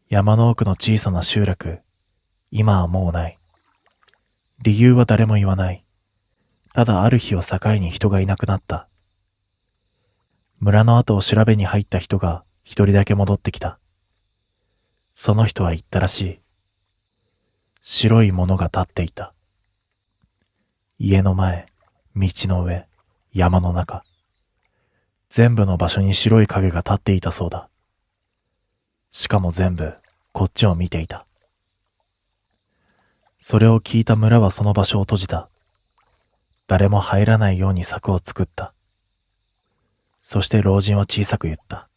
山の奥の小さな集落、今はもうない。理由は誰も言わない。ただある日を境に人がいなくなった。村の後を調べに入った人が一人だけ戻ってきた。その人は言ったらしい。白いものが立っていた。家の前、道の上、山の中。全部の場所に白い影が立っていたそうだ。しかも全部こっちを見ていた。それを聞いた村はその場所を閉じた。誰も入らないように柵を作った。そして老人は小さく言った。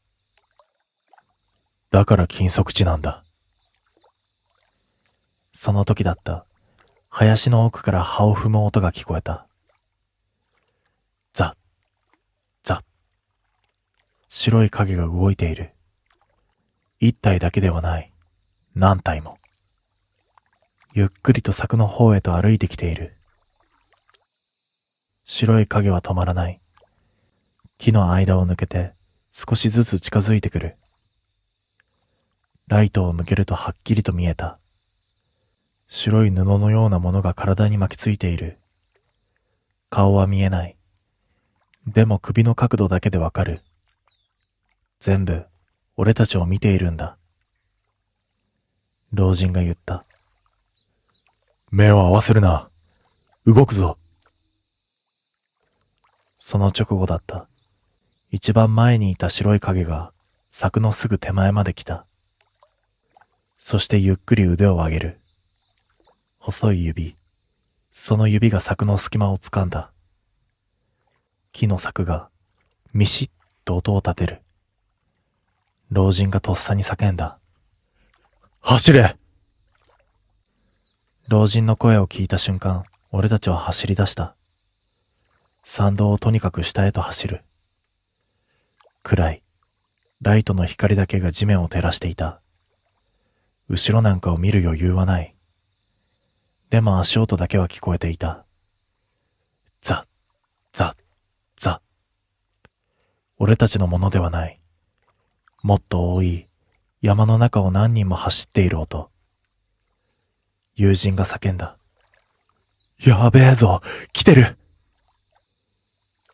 だから禁足地なんだ。その時だった。林の奥から葉を踏む音が聞こえた。ザッ、ザッ。白い影が動いている。一体だけではない。何体も。ゆっくりと柵の方へと歩いてきている。白い影は止まらない。木の間を抜けて少しずつ近づいてくる。ライトを向けるとはっきりと見えた。白い布のようなものが体に巻きついている。顔は見えない。でも首の角度だけでわかる。全部俺たちを見ているんだ。老人が言った。目を合わせるな。動くぞ。その直後だった。一番前にいた白い影が柵のすぐ手前まで来た。そしてゆっくり腕を上げる。細い指。その指が柵の隙間を掴んだ。木の柵がミシッと音を立てる。老人がとっさに叫んだ。走れ！老人の声を聞いた瞬間、俺たちは走り出した。山道をとにかく下へと走る。暗い。ライトの光だけが地面を照らしていた。後ろなんかを見る余裕はない。でも足音だけは聞こえていた。ザッ、ザッ、ザッ。俺たちのものではない。もっと多い山の中を何人も走っている音。友人が叫んだ。やべえぞ、来てる！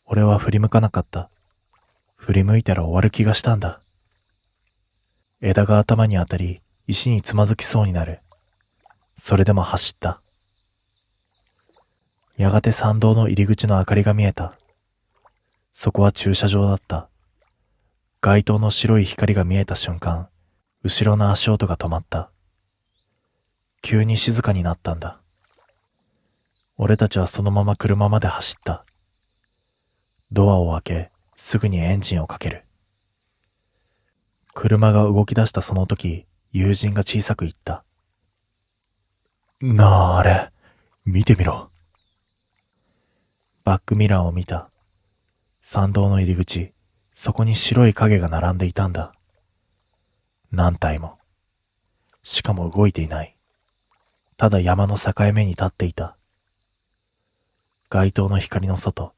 俺は振り向かなかった。振り向いたら終わる気がしたんだ。枝が頭に当たり、石につまずきそうになる。それでも走った。やがて山道の入り口の明かりが見えた。そこは駐車場だった。街灯の白い光が見えた瞬間、後ろの足音が止まった。急に静かになったんだ。俺たちはそのまま車まで走った。ドアを開け、すぐにエンジンをかける。車が動き出したその時、友人が小さく言った。なあ、あれ、見てみろ。バックミラーを見た。山道の入り口、そこに白い影が並んでいたんだ。何体も。しかも動いていない。ただ山の境目に立っていた。街灯の光の外、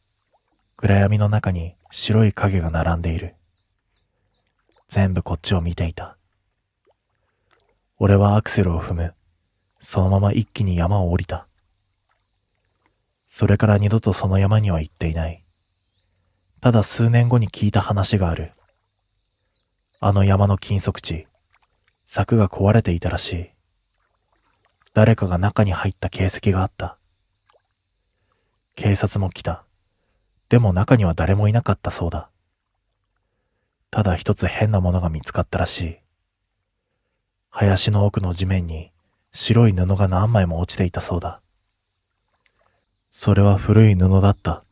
暗闇の中に白い影が並んでいる。全部こっちを見ていた。俺はアクセルを踏む。そのまま一気に山を降りた。それから二度とその山には行っていない。ただ数年後に聞いた話がある。あの山の金属地、柵が壊れていたらしい。誰かが中に入った形跡があった。警察も来た。でも中には誰もいなかったそうだ。ただ一つ変なものが見つかったらしい。林の奥の地面に白い布が何枚も落ちていたそうだ。それは古い布だった。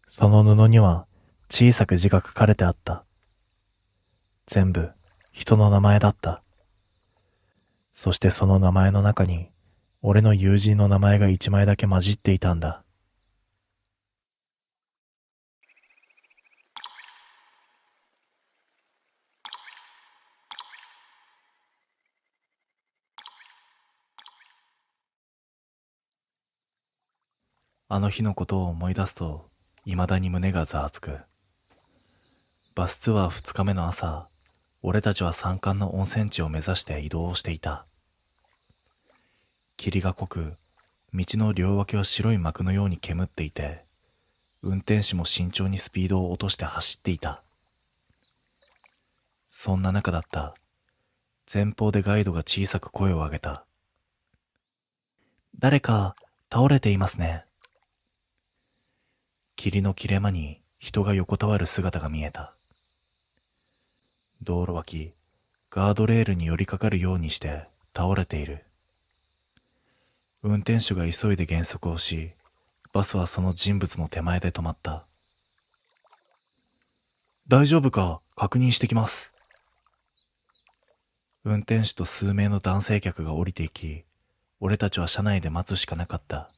その布には小さく字が書かれてあった。全部人の名前だった。そしてその名前の中に俺の友人の名前が一枚だけ混じっていたんだ。あの日のことを思い出すと未だに胸がざわつく。バスツアー2日目の朝、俺たちは山間の温泉地を目指して移動をしていた。霧が濃く、道の両脇は白い幕のように煙っていて、運転手も慎重にスピードを落として走っていた。そんな中だった。前方でガイドが小さく声を上げた。誰か倒れていますね。霧の切れ間に人が横たわる姿が見えた。道路脇、ガードレールに寄りかかるようにして倒れている。運転手が急いで減速をし、バスはその人物の手前で止まった。大丈夫か確認してきます。運転手と数名の男性客が降りていき、俺たちは車内で待つしかなかった。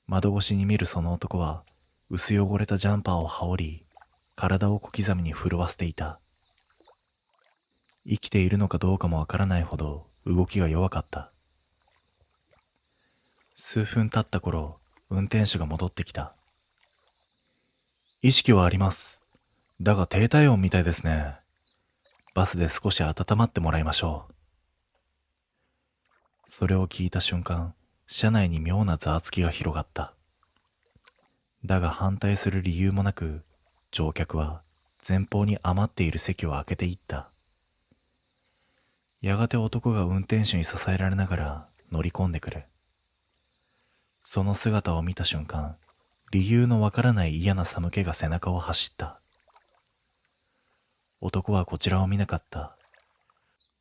窓越しに見るその男は、薄汚れたジャンパーを羽織り、体を小刻みに震わせていた。生きているのかどうかもわからないほど動きが弱かった。数分経った頃、運転手が戻ってきた。意識はあります。だが低体温みたいですね。バスで少し温まってもらいましょう。それを聞いた瞬間、車内に妙なざわつきが広がった。だが反対する理由もなく、乗客は前方に余っている席を空けていった。やがて男が運転手に支えられながら乗り込んでくる。その姿を見た瞬間、理由のわからない嫌な寒気が背中を走った。男はこちらを見なかった。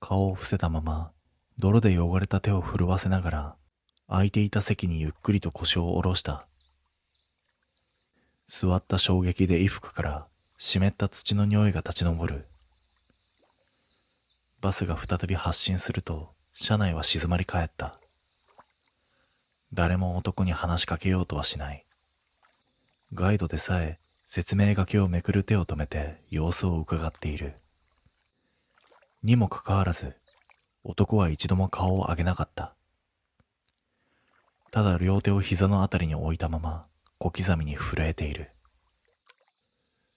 顔を伏せたまま、泥で汚れた手を震わせながら、空いていた席にゆっくりと腰を下ろした。座った衝撃で衣服から湿った土の匂いが立ち上る。バスが再び発進すると、車内は静まり返った。誰も男に話しかけようとはしない。ガイドでさえ説明書きをめくる手を止めて様子を伺っている。にもかかわらず、男は一度も顔を上げなかった。ただ両手を膝のあたりに置いたまま小刻みに震えている。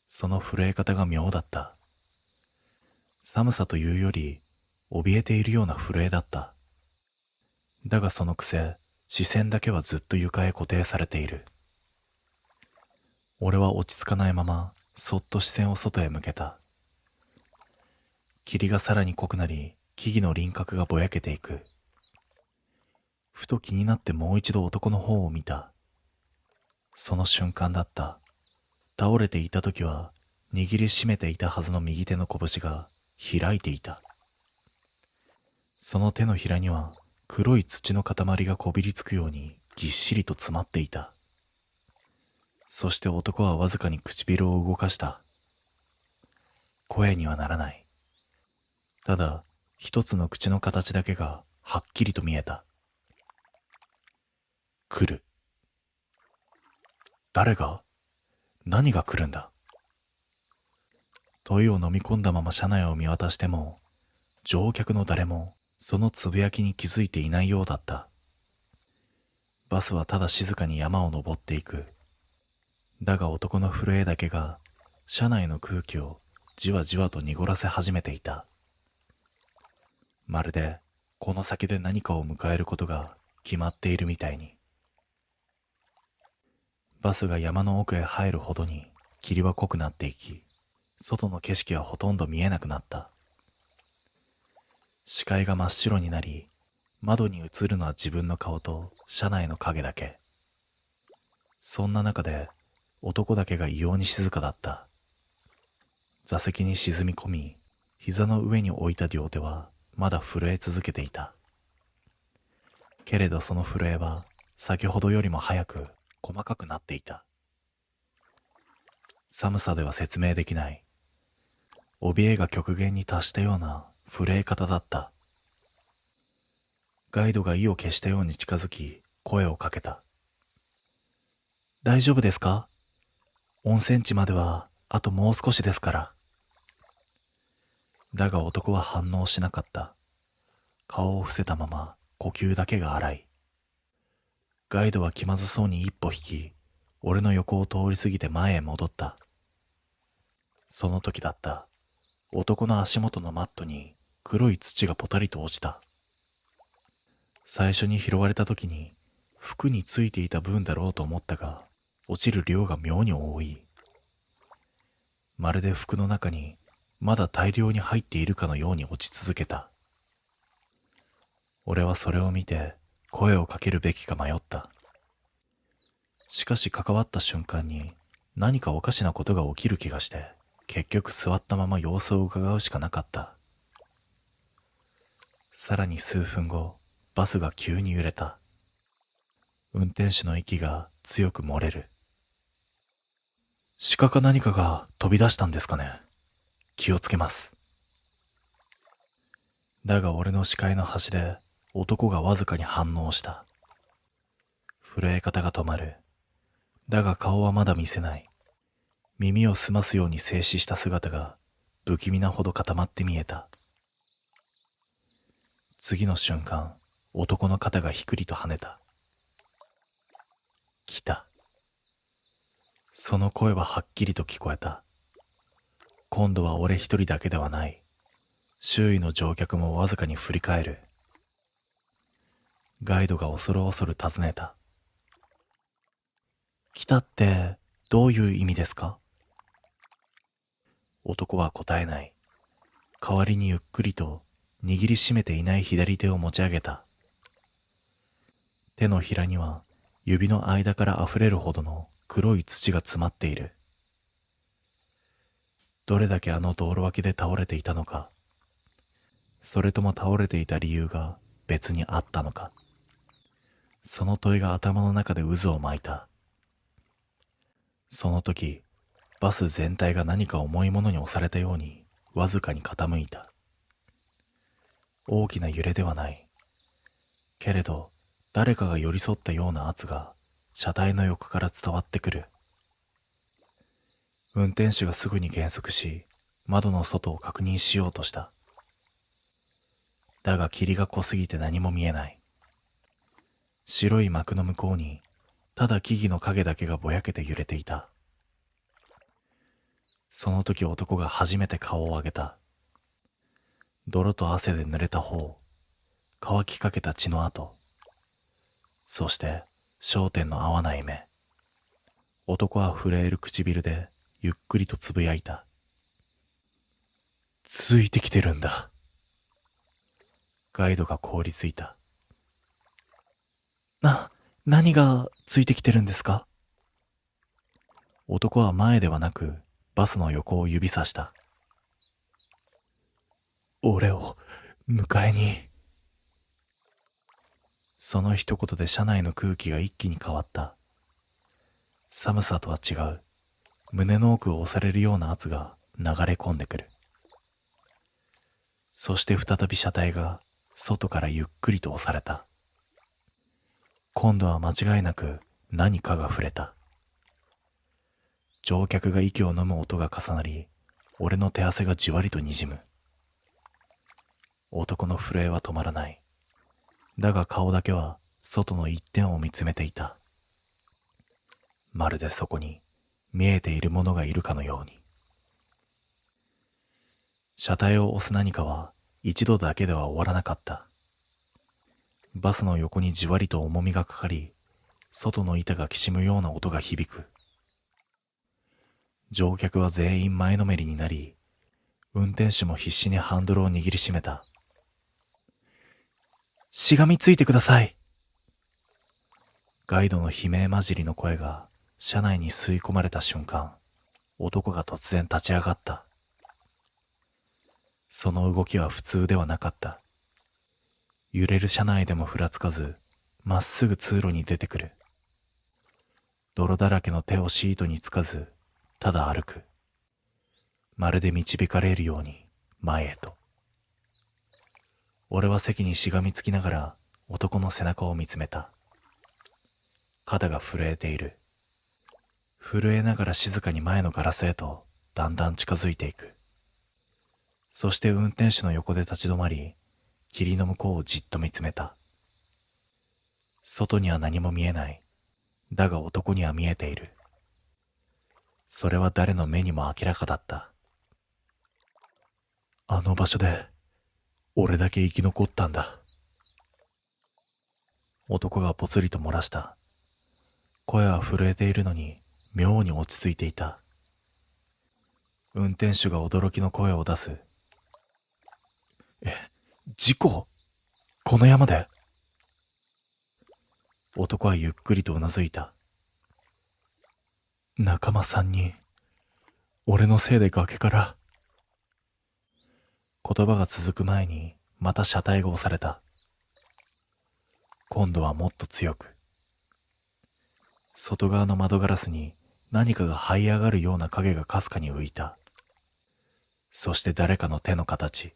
その震え方が妙だった。寒さというより怯えているような震えだった。だがそのくせ視線だけはずっと床へ固定されている。俺は落ち着かないままそっと視線を外へ向けた。霧がさらに濃くなり、木々の輪郭がぼやけていく。ふと気になってもう一度男の方を見た。その瞬間だった。倒れていた時は握りしめていたはずの右手の拳が開いていた。その手のひらには黒い土の塊がこびりつくようにぎっしりと詰まっていた。そして男はわずかに唇を動かした。声にはならない。ただ一つの口の形だけがはっきりと見えた。来る。誰が？何が来るんだ？問いを飲み込んだまま車内を見渡しても、乗客の誰もそのつぶやきに気づいていないようだった。バスはただ静かに山を登っていく。だが男の震えだけが車内の空気をじわじわと濁らせ始めていた。まるでこの先で何かを迎えることが決まっているみたいに。バスが山の奥へ入るほどに霧は濃くなっていき、外の景色はほとんど見えなくなった。視界が真っ白になり、窓に映るのは自分の顔と車内の影だけ。そんな中で男だけが異様に静かだった。座席に沈み込み、膝の上に置いた両手はまだ震え続けていた。けれどその震えは先ほどよりも早く細かくなっていた。寒さでは説明できない。怯えが極限に達したような震え方だった。ガイドが意を決したように近づき、声をかけた。大丈夫ですか？温泉地まではあともう少しですから。だが男は反応しなかった。顔を伏せたまま呼吸だけが荒い。ガイドは気まずそうに一歩引き、俺の横を通り過ぎて前へ戻った。その時だった。男の足元のマットに黒い土がポタリと落ちた。最初に拾われた時に服についていた分だろうと思ったが、落ちる量が妙に多い。まるで服の中にまだ大量に入っているかのように落ち続けた。俺はそれを見て声をかけるべきか迷った。しかし関わった瞬間に何かおかしなことが起きる気がして、結局座ったまま様子を伺うしかなかった。さらに数分後、バスが急に揺れた。運転手の息が強く漏れる。鹿か何かが飛び出したんですかね。気をつけます。だが俺の視界の端で男がわずかに反応した。震え方が止まる。だが顔はまだ見せない。耳を澄ますように静止した姿が不気味なほど固まって見えた。次の瞬間、男の肩がひくりと跳ねた。来た。その声ははっきりと聞こえた。今度は俺一人だけではない。周囲の乗客もわずかに振り返る。ガイドが恐る恐る尋ねた。来たってどういう意味ですか？男は答えない。代わりにゆっくりと握りしめていない左手を持ち上げた。手のひらには指の間からあふれるほどの黒い土が詰まっている。どれだけあの道路脇で倒れていたのか、それとも倒れていた理由が別にあったのか、その問いが頭の中で渦を巻いた。その時、バス全体が何か重いものに押されたようにわずかに傾いた。大きな揺れではない。けれど、誰かが寄り添ったような圧が車体の横から伝わってくる。運転手がすぐに減速し、窓の外を確認しようとした。だが霧が濃すぎて何も見えない。白い幕の向こうに、ただ木々の影だけがぼやけて揺れていた。その時男が初めて顔を上げた。泥と汗で濡れた方、乾きかけた血の跡、そして焦点の合わない目。男は震える唇でゆっくりとつぶやいた。ついてきてるんだ。ガイドが凍りついた。何がついてきてるんですか？男は前ではなくバスの横を指さした。俺を迎えに。その一言で車内の空気が一気に変わった。寒さとは違う、胸の奥を押されるような圧が流れ込んでくる。そして再び車体が外からゆっくりと押された。今度は間違いなく何かが触れた。乗客が息を飲む音が重なり、俺の手汗がじわりとにじむ。男の震えは止まらない。だが顔だけは外の一点を見つめていた。まるでそこに見えているものがいるかのように。車体を押す何かは一度だけでは終わらなかった。バスの横にじわりと重みがかかり、外の板がきしむような音が響く。乗客は全員前のめりになり、運転手も必死にハンドルを握りしめた。しがみついてください。ガイドの悲鳴混じりの声が車内に吸い込まれた瞬間、男が突然立ち上がった。その動きは普通ではなかった。揺れる車内でもふらつかず、まっすぐ通路に出てくる。泥だらけの手をシートにつかず、ただ歩く。まるで導かれるように前へと。俺は席にしがみつきながら男の背中を見つめた。肩が震えている。震えながら静かに前のガラスへとだんだん近づいていく。そして運転手の横で立ち止まり、霧の向こうをじっと見つめた。外には何も見えない。だが男には見えている。それは誰の目にも明らかだった。あの場所で俺だけ生き残ったんだ。男がぽつりと漏らした。声は震えているのに妙に落ち着いていた。運転手が驚きの声を出す。事故？この山で？男はゆっくりとうなずいた。仲間3人、俺のせいで崖から。言葉が続く前にまた車体が押された。今度はもっと強く。外側の窓ガラスに何かが這い上がるような影がかすかに浮いた。そして誰かの手の形。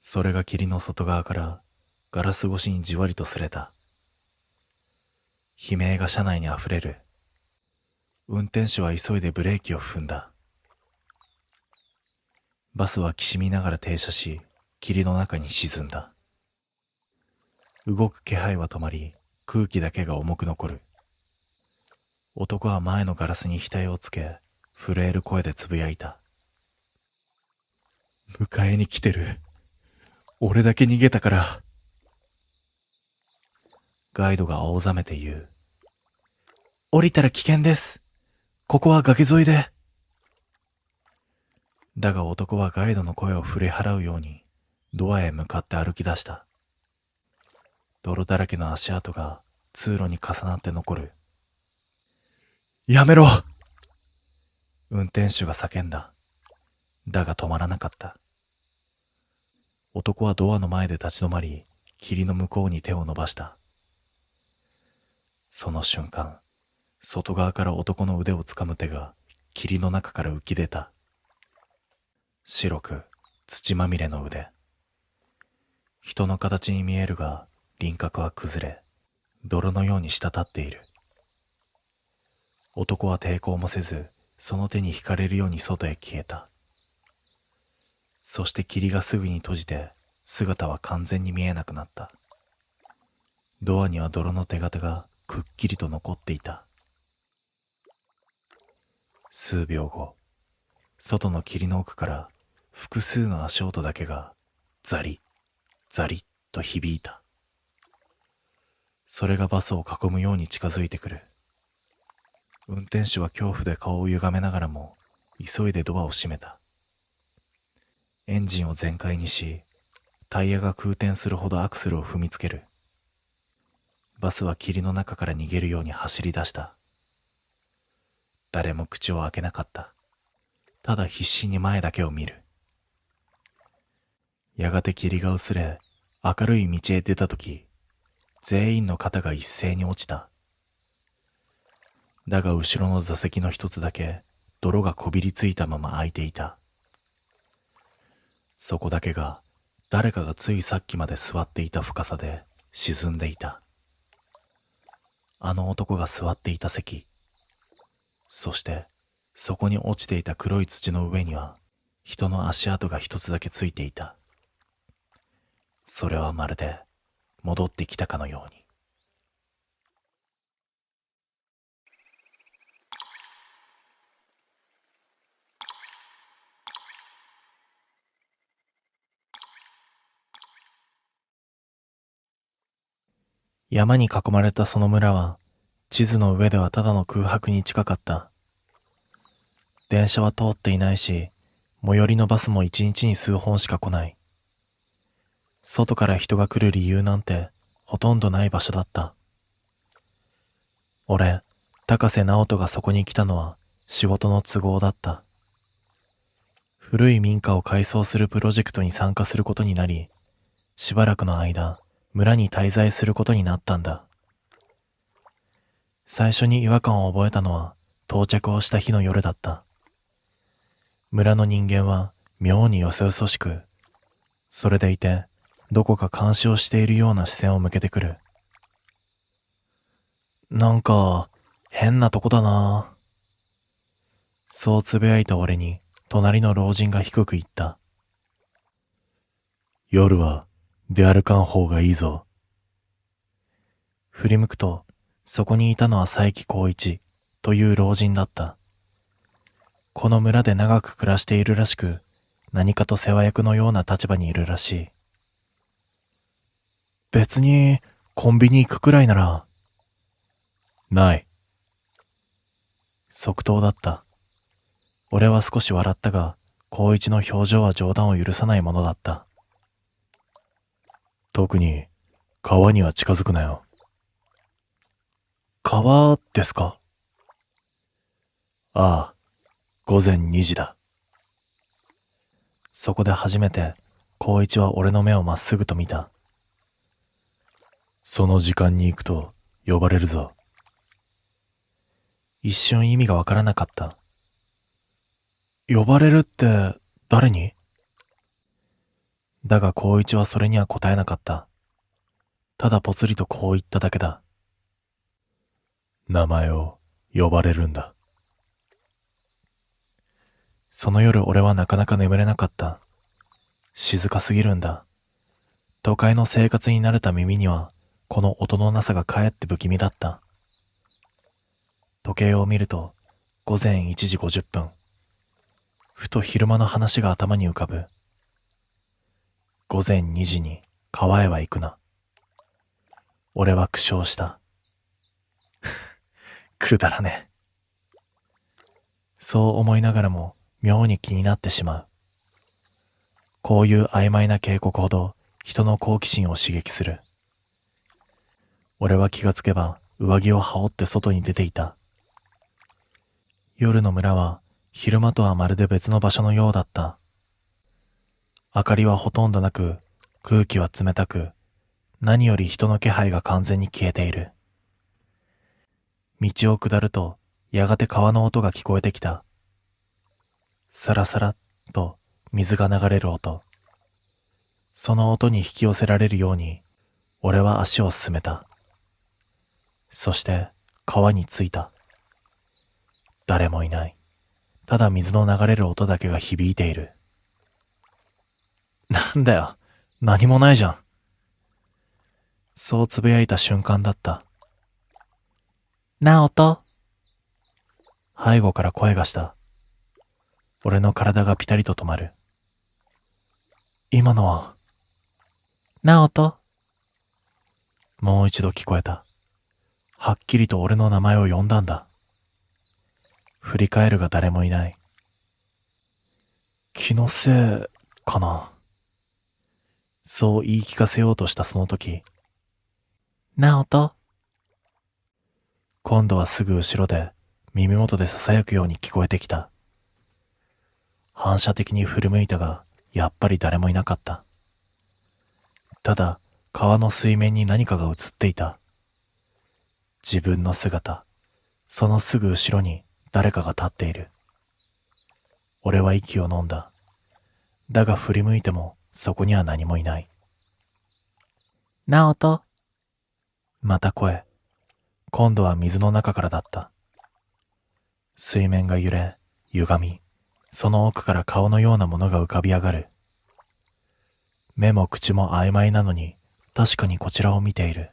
それが霧の外側からガラス越しにじわりと擦れた。悲鳴が車内にあふれる。運転手は急いでブレーキを踏んだ。バスはきしみながら停車し、霧の中に沈んだ。動く気配は止まり、空気だけが重く残る。男は前のガラスに額をつけ、震える声でつぶやいた。迎えに来てる。俺だけ逃げたから。ガイドが青ざめて言う。降りたら危険です。ここは崖沿いで。だが男はガイドの声を振り払うようにドアへ向かって歩き出した。泥だらけの足跡が通路に重なって残る。やめろ！運転手が叫んだ。だが止まらなかった。男はドアの前で立ち止まり、霧の向こうに手を伸ばした。その瞬間、外側から男の腕をつかむ手が霧の中から浮き出た。白く土まみれの腕。人の形に見えるが輪郭は崩れ、泥のように滴っている。男は抵抗もせず、その手に惹かれるように外へ消えた。そして霧がすぐに閉じて、姿は完全に見えなくなった。ドアには泥の手形がくっきりと残っていた。数秒後、外の霧の奥から複数の足音だけがザリッザリッと響いた。それがバスを囲むように近づいてくる。運転手は恐怖で顔を歪めながらも急いでドアを閉めた。エンジンを全開にし、タイヤが空転するほどアクセルを踏みつける。バスは霧の中から逃げるように走り出した。誰も口を開けなかった。ただ必死に前だけを見る。やがて霧が薄れ、明るい道へ出たとき、全員の肩が一斉に落ちた。だが後ろの座席の一つだけ泥がこびりついたまま開いていた。そこだけが誰かがついさっきまで座っていた深さで沈んでいた。あの男が座っていた席。そしてそこに落ちていた黒い土の上には人の足跡が一つだけついていた。それはまるで戻ってきたかのように。山に囲まれたその村は、地図の上ではただの空白に近かった。電車は通っていないし、最寄りのバスも一日に数本しか来ない。外から人が来る理由なんてほとんどない場所だった。俺、高瀬直人がそこに来たのは仕事の都合だった。古い民家を改装するプロジェクトに参加することになり、しばらくの間、村に滞在することになったんだ。最初に違和感を覚えたのは到着をした日の夜だった。村の人間は妙によそよそしく、それでいてどこか監視をしているような視線を向けてくる。なんか変なとこだな。そうつぶやいた俺に隣の老人が低く言った。夜は出歩かん方がいいぞ。振り向くと、そこにいたのは佐伯光一という老人だった。この村で長く暮らしているらしく、何かと世話役のような立場にいるらしい。別にコンビニ行くくらいなら。ない。即答だった。俺は少し笑ったが、光一の表情は冗談を許さないものだった。特に川には近づくなよ。川ですか？ああ、午前2時だ。そこで初めて光一は俺の目をまっすぐと見た。その時間に行くと呼ばれるぞ。一瞬意味がわからなかった。呼ばれるって誰に？だが光一はそれには答えなかった。ただぽつりとこう言っただけだ。名前を呼ばれるんだ。その夜俺はなかなか眠れなかった。静かすぎるんだ。都会の生活に慣れた耳にはこの音のなさがかえって不気味だった。時計を見ると午前1時50分。ふと昼間の話が頭に浮かぶ。午前2時に川へは行くな。俺は苦笑した。くだらねえ。そう思いながらも妙に気になってしまう。こういう曖昧な警告ほど人の好奇心を刺激する。俺は気がつけば上着を羽織って外に出ていた。夜の村は昼間とはまるで別の場所のようだった。明かりはほとんどなく、空気は冷たく、何より人の気配が完全に消えている。道を下ると、やがて川の音が聞こえてきた。サラサラっと水が流れる音。その音に引き寄せられるように、俺は足を進めた。そして川に着いた。誰もいない。ただ水の流れる音だけが響いている。なんだよ、何もないじゃん。そうつぶやいた瞬間だった。なおと。背後から声がした。俺の体がピタリと止まる。今のは、なおと。もう一度聞こえた。はっきりと俺の名前を呼んだんだ。振り返るが誰もいない。気のせいかな。そう言い聞かせようとしたその時、なおと。今度はすぐ後ろで耳元で囁くように聞こえてきた。反射的に振り向いたが、やっぱり誰もいなかった。ただ、川の水面に何かが映っていた。自分の姿、そのすぐ後ろに誰かが立っている。俺は息を飲んだ。だが振り向いてもそこには何もいない。なおと。また声。今度は水の中からだった。水面が揺れ、歪み、その奥から顔のようなものが浮かび上がる。目も口も曖昧なのに、確かにこちらを見ている。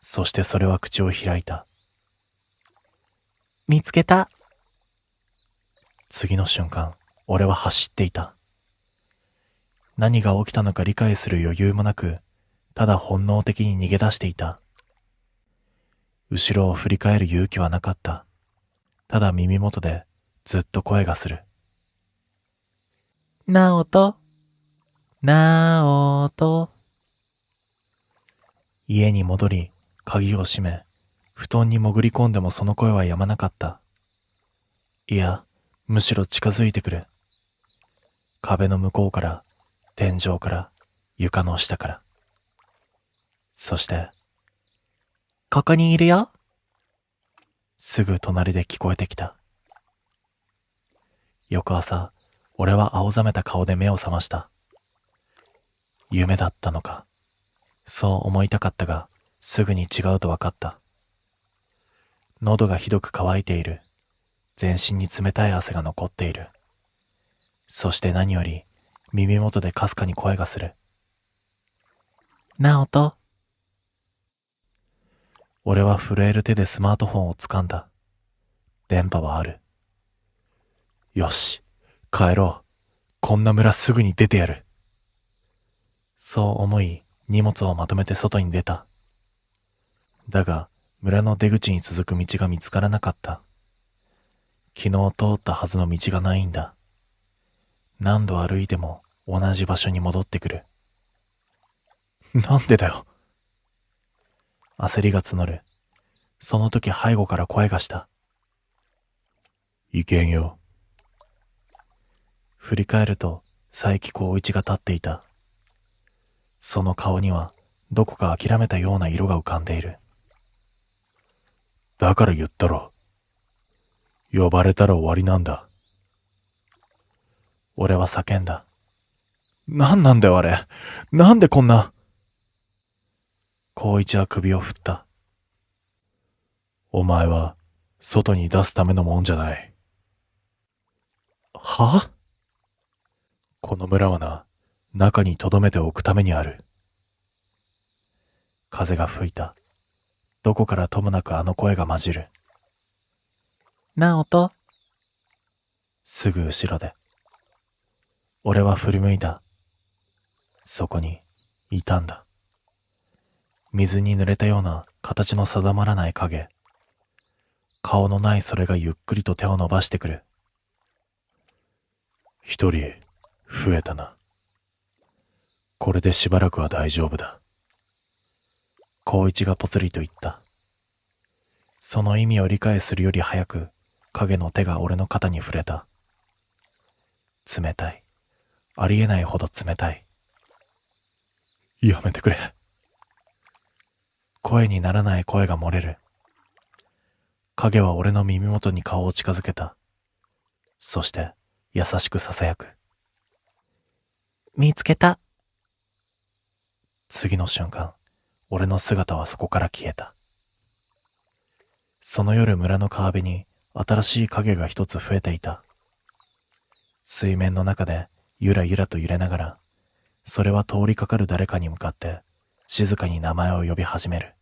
そしてそれは口を開いた。見つけた。次の瞬間、俺は走っていた。何が起きたのか理解する余裕もなく、ただ本能的に逃げ出していた。後ろを振り返る勇気はなかった。ただ耳元でずっと声がする。ナオト、ナオト。家に戻り、鍵を閉め、布団に潜り込んでもその声は止まなかった。いや、むしろ近づいてくる。壁の向こうから、天井から、床の下から。そして、ここにいるよ。すぐ隣で聞こえてきた。翌朝、俺は青ざめた顔で目を覚ました。夢だったのか。そう思いたかったが、すぐに違うと分かった。喉がひどく渇いている。全身に冷たい汗が残っている。そして何より、耳元でかすかに声がする。ナオト。俺は震える手でスマートフォンを掴んだ。電波はある。よし、帰ろう。こんな村すぐに出てやる。そう思い、荷物をまとめて外に出た。だが、村の出口に続く道が見つからなかった。昨日通ったはずの道がないんだ。何度歩いても同じ場所に戻ってくる。なんでだよ。焦りが募る。その時背後から声がした。いけんよ。振り返ると佐伯光一が立っていた。その顔にはどこか諦めたような色が浮かんでいる。だから言ったろ。呼ばれたら終わりなんだ。俺は叫んだ。なんなんだよあれ。なんでこんな。光一は首を振った。お前は外に出すためのもんじゃない。は？この村はな、中に留めておくためにある。風が吹いた。どこからともなくあの声が混じる。ナオト。すぐ後ろで。俺は振り向いた。そこにいたんだ。水に濡れたような形の定まらない影。顔のないそれがゆっくりと手を伸ばしてくる。一人増えたな。これでしばらくは大丈夫だ。光一がぽつりと言った。その意味を理解するより早く影の手が俺の肩に触れた。冷たい。ありえないほど冷たい。やめてくれ。声にならない声が漏れる。影は俺の耳元に顔を近づけた。そして優しく囁く。見つけた。次の瞬間、俺の姿はそこから消えた。その夜村の川辺に新しい影が一つ増えていた。水面の中でゆらゆらと揺れながら、それは通りかかる誰かに向かって静かに名前を呼び始める。